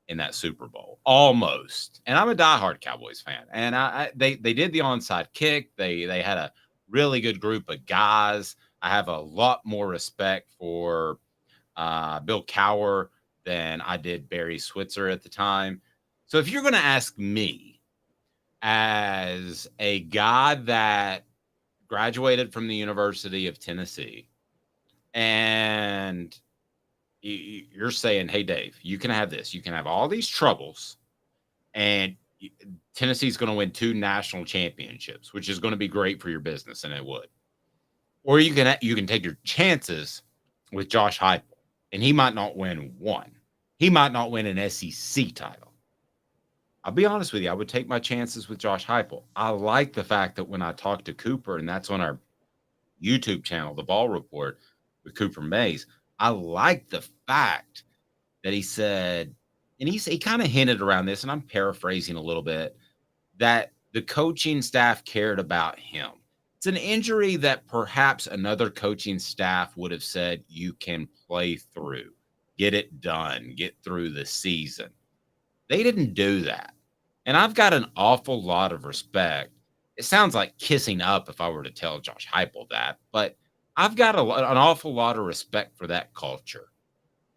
in that Super Bowl. Almost. And I'm a diehard Cowboys fan. And they did the onside kick. They had a really good group of guys. I have a lot more respect for Bill Cowher than I did Barry Switzer at the time. So if you're going to ask me, as a guy that graduated from the University of Tennessee, and you're saying, hey, Dave, you can have this. You can have all these troubles, and Tennessee's going to win 2 national championships, which is going to be great for your business, and it would. Or you can take your chances with Josh Heupel, and he might not win 1. He might not win an SEC title. I'll be honest with you. I would take my chances with Josh Heupel. I like the fact that when I talked to Cooper, and that's on our YouTube channel, The Ball Report with Cooper Mays, I like the fact that he said, and he kind of hinted around this, and I'm paraphrasing a little bit, that the coaching staff cared about him. It's an injury that perhaps another coaching staff would have said, you can play through, get it done, get through the season. They didn't do that. And I've got an awful lot of respect. It sounds like kissing up if I were to tell Josh Heupel that, but I've got an awful lot of respect for that culture.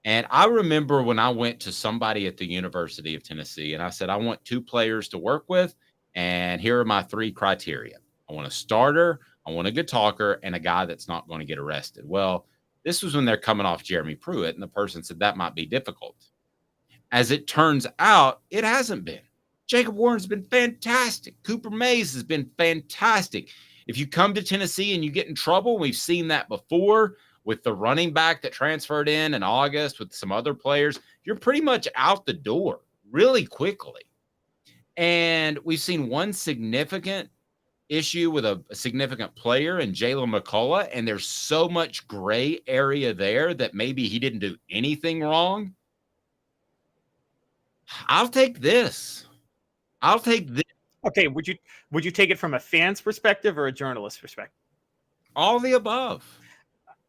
And I remember when I went to somebody at the University of Tennessee and I said, I want 2 players to work with, and here are my 3 criteria. I want a starter, I want a good talker, and a guy that's not going to get arrested. Well, this was when they're coming off Jeremy Pruitt, and the person said that might be difficult. As it turns out, it hasn't been. Jacob Warren's been fantastic. Cooper Mays has been fantastic. If you come to Tennessee and you get in trouble, we've seen that before with the running back that transferred in August with some other players, you're pretty much out the door really quickly. And we've seen one significant issue with a significant player in Jalen McCullough, and there's so much gray area there that maybe he didn't do anything wrong. I'll take this. I'll take this.
Okay, would you take it from a fan's perspective or a journalist perspective?
All the above.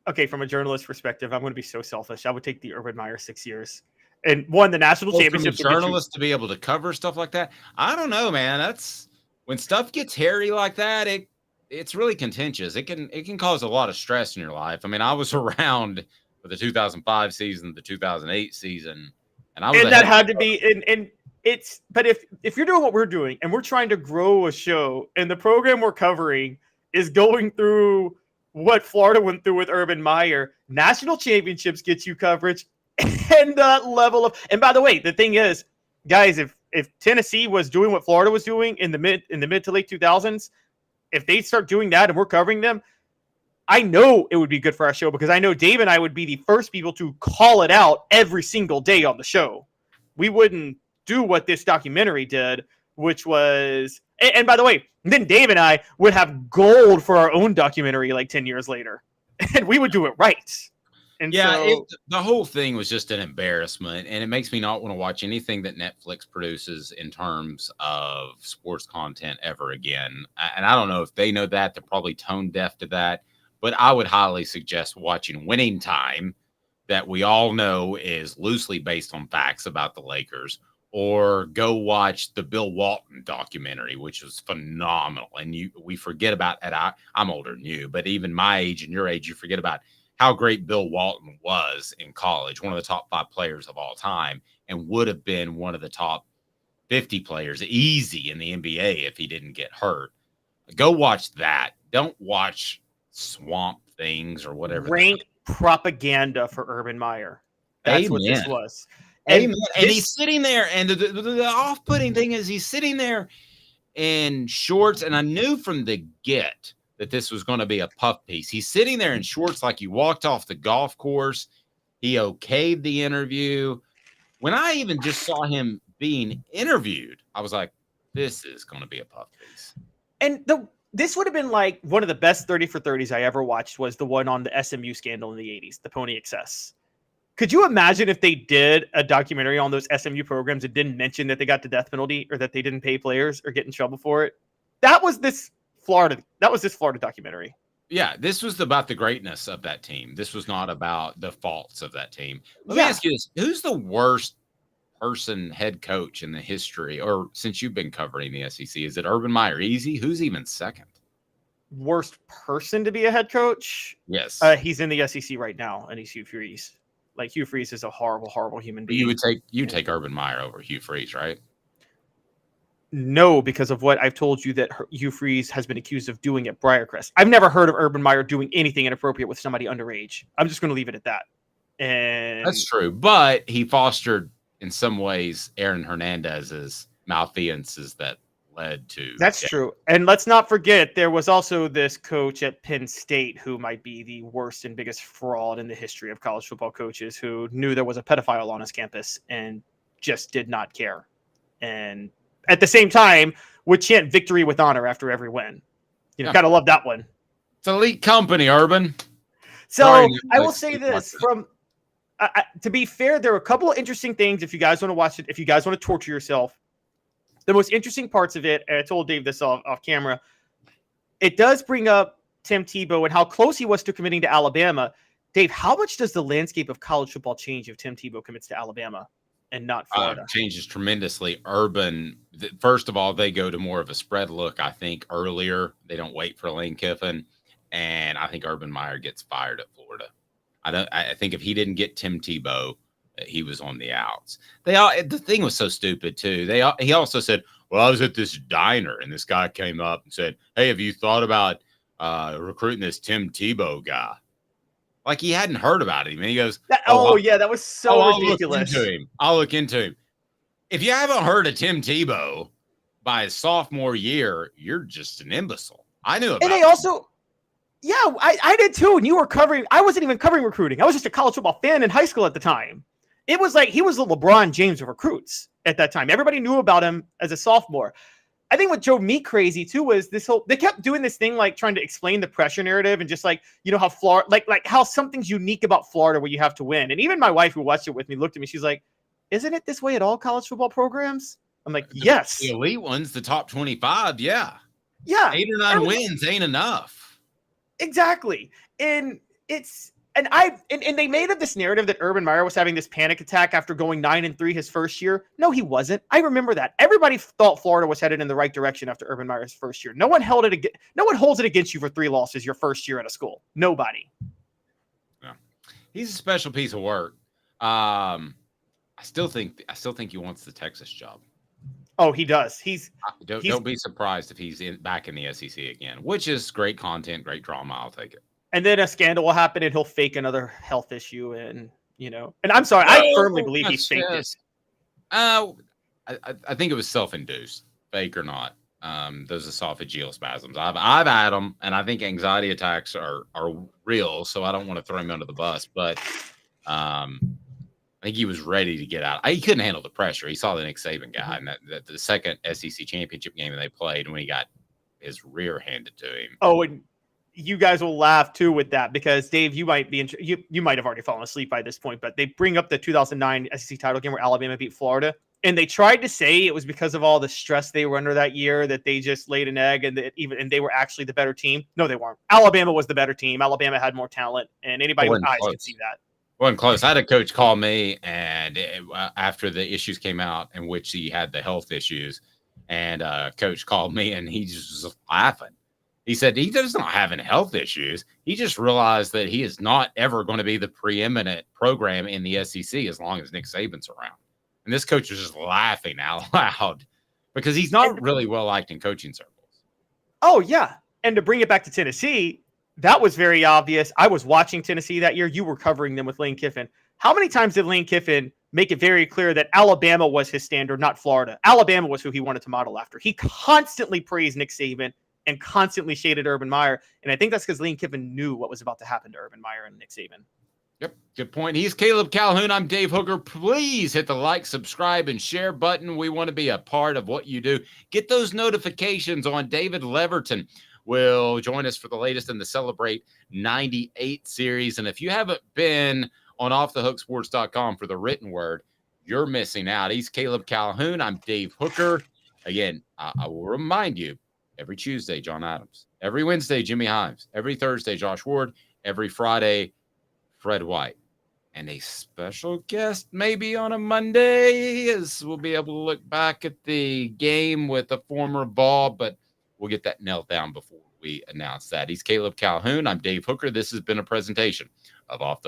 Okay, from a journalist perspective, I'm going to be so selfish. I would take the Urban Meyer 6 years and won the national championship.
From a journalist to be able to cover stuff like that, I don't know, man. That's when stuff gets hairy like that. It's really contentious. It can cause a lot of stress in your life. I mean, I was around for the 2005 season, the 2008 season, and
that had to be and it's. But if you're doing what we're doing and we're trying to grow a show, and the program we're covering is going through what Florida went through with Urban Meyer, national championships get you coverage, and that level of. And by the way, the thing is, guys, if Tennessee was doing what Florida was doing in the mid to late 2000s, if they start doing that and we're covering them, I know it would be good for our show, because I know Dave and I would be the first people to call it out every single day on the show. We wouldn't do what this documentary did, which was. And by the way, then Dave and I would have gold for our own documentary like 10 years later, and we would do it right. And
yeah, the whole thing was just an embarrassment, and it makes me not want to watch anything that Netflix produces in terms of sports content ever again. And I don't know if they know that. They're probably tone deaf to that, but I would highly suggest watching Winning Time, that we all know is loosely based on facts about the Lakers, or go watch the Bill Walton documentary, which was phenomenal. And we forget about that. I'm older than you, but even my age and your age, you forget about how great Bill Walton was in college, one of the top 5 players of all time, and would have been one of the top 50 players easy in the NBA if he didn't get hurt. Go watch that. Don't watch Swamp Things or whatever.
Rank propaganda for Urban Meyer. That's
Amen.
What this was.
And he's sitting there, and the off-putting thing is he's sitting there in shorts, and I knew from the get that this was going to be a puff piece. He's sitting there in shorts like you walked off the golf course. He okayed the interview. When I even just saw him being interviewed, I was like, this is going to be a puff piece.
And this would have been like one of the best 30 for 30s I ever watched, was the one on the SMU scandal in the 80s, the Pony Excess. Could you imagine if they did a documentary on those SMU programs and didn't mention that they got the death penalty or that they didn't pay players or get in trouble for it? That was this Florida documentary.
Yeah, this was about the greatness of that team. This was not about the faults of that team. Let me ask you this. Who's the worst head coach in the history, or since you've been covering the SEC? Is it Urban Meyer easy? Who's even second?
Worst person to be a head coach?
Yes.
He's in the SEC right now, and he's Hugh Freeze. Like, Hugh Freeze is a horrible, horrible human being.
You take Urban Meyer over Hugh Freeze, right?
No, because of what I've told you that Hugh Freeze has been accused of doing at Briarcrest. I've never heard of Urban Meyer doing anything inappropriate with somebody underage. I'm just going to leave it at that. And
that's true. But he fostered, in some ways, Aaron Hernandez's malfeasances that led to.
That's true. And let's not forget, there was also this coach at Penn State who might be the worst and biggest fraud in the history of college football coaches, who knew there was a pedophile on his campus and just did not care. And at the same time, would chant victory with honor after every win. Gotta love that one.
It's elite company, Urban.
So I will say this to be fair, there are a couple of interesting things. If you guys want to watch it, if you guys want to torture yourself, the most interesting parts of it, and I told Dave this off camera, it does bring up Tim Tebow and how close he was to committing to Alabama. Dave, how much does the landscape of college football change if Tim Tebow commits to Alabama and not Florida?
Changes tremendously. Urban, first of all, they go to more of a spread look, I think, earlier. They don't wait for Lane Kiffin. And I think Urban Meyer gets fired at Florida. I think if he didn't get Tim Tebow, he was on the outs. The thing was so stupid too. He also said, well, I was at this diner and this guy came up and said, hey, have you thought about recruiting this Tim Tebow guy? Like he hadn't heard about him. And he goes,
that was so ridiculous.
I'll look into him. If you haven't heard of Tim Tebow by his sophomore year, you're just an imbecile. I knew about
And they also, I did too. And you were covering, I wasn't even covering recruiting. I was just a college football fan in high school at the time. It was like he was the LeBron James of recruits at that time. Everybody knew about him as a sophomore. I think what drove me crazy too was they kept doing this thing like trying to explain the pressure narrative and just like, how Florida, like how something's unique about Florida where you have to win. And even my wife who watched it with me looked at me. She's like, isn't it this way at all college football programs? I'm like, yes.
The elite ones, the top 25. Yeah.
Yeah.
8 or 9 wins ain't enough.
Exactly. And they made up this narrative that Urban Meyer was having this panic attack after going 9-3 his first year. No, he wasn't. I remember that. Everybody thought Florida was headed in the right direction after Urban Meyer's first year. No one holds it against you for 3 losses your first year at a school. Nobody.
Yeah. He's a special piece of work. I still think he wants the Texas job.
Oh, he does.
Don't be surprised if he's back in the SEC again, which is great content, great drama. I'll take it.
And then a scandal will happen and he'll fake another health issue. And I'm sorry, I firmly believe he faked it.
I think it was self-induced, fake or not. Those esophageal spasms. I've had them, and I think anxiety attacks are real. So I don't want to throw him under the bus, but I think he was ready to get out. He couldn't handle the pressure. He saw the Nick Saban guy, and that the second SEC championship game they played when he got his rear handed to him.
Oh, and you guys will laugh too with that because Dave, you might be you might have already fallen asleep by this point, but they bring up the 2009 SEC title game where Alabama beat Florida, and they tried to say it was because of all the stress they were under that year that they just laid an egg and they were actually the better team. No, they weren't. Alabama was the better team. Alabama had more talent, and anybody with eyes could see that.
Wasn't close. I had a coach call me, and after the issues came out in which he had the health issues, and coach called me, and he just was laughing. He said he does not have any health issues. He just realized that he is not ever going to be the preeminent program in the SEC as long as Nick Saban's around. And this coach was just laughing out loud because he's not really well liked in coaching circles.
Oh, yeah. And to bring it back to Tennessee, that was very obvious. I was watching Tennessee that year. You were covering them with Lane Kiffin. How many times did Lane Kiffin make it very clear that Alabama was his standard, not Florida? Alabama was who he wanted to model after. He constantly praised Nick Saban and constantly shaded Urban Meyer. And I think that's because Lane Kiffin knew what was about to happen to Urban Meyer and Nick Saban.
Yep, good point. He's Caleb Calhoun. I'm Dave Hooker. Please hit the like, subscribe, and share button. We want to be a part of what you do. Get those notifications on. David Leverton will join us for the latest in the Celebrate 98 series. And if you haven't been on offthehooksports.com for the written word, you're missing out. He's Caleb Calhoun. I'm Dave Hooker. Again, I will remind you, every Tuesday, John Adams. Every Wednesday, Jimmy Hyams. Every Thursday, Josh Ward. Every Friday, Fred White. And a special guest maybe on a Monday, as we'll be able to look back at the game with a former Vol, but we'll get that nailed down before we announce that. He's Caleb Calhoun. I'm Dave Hooker. This has been a presentation of Off the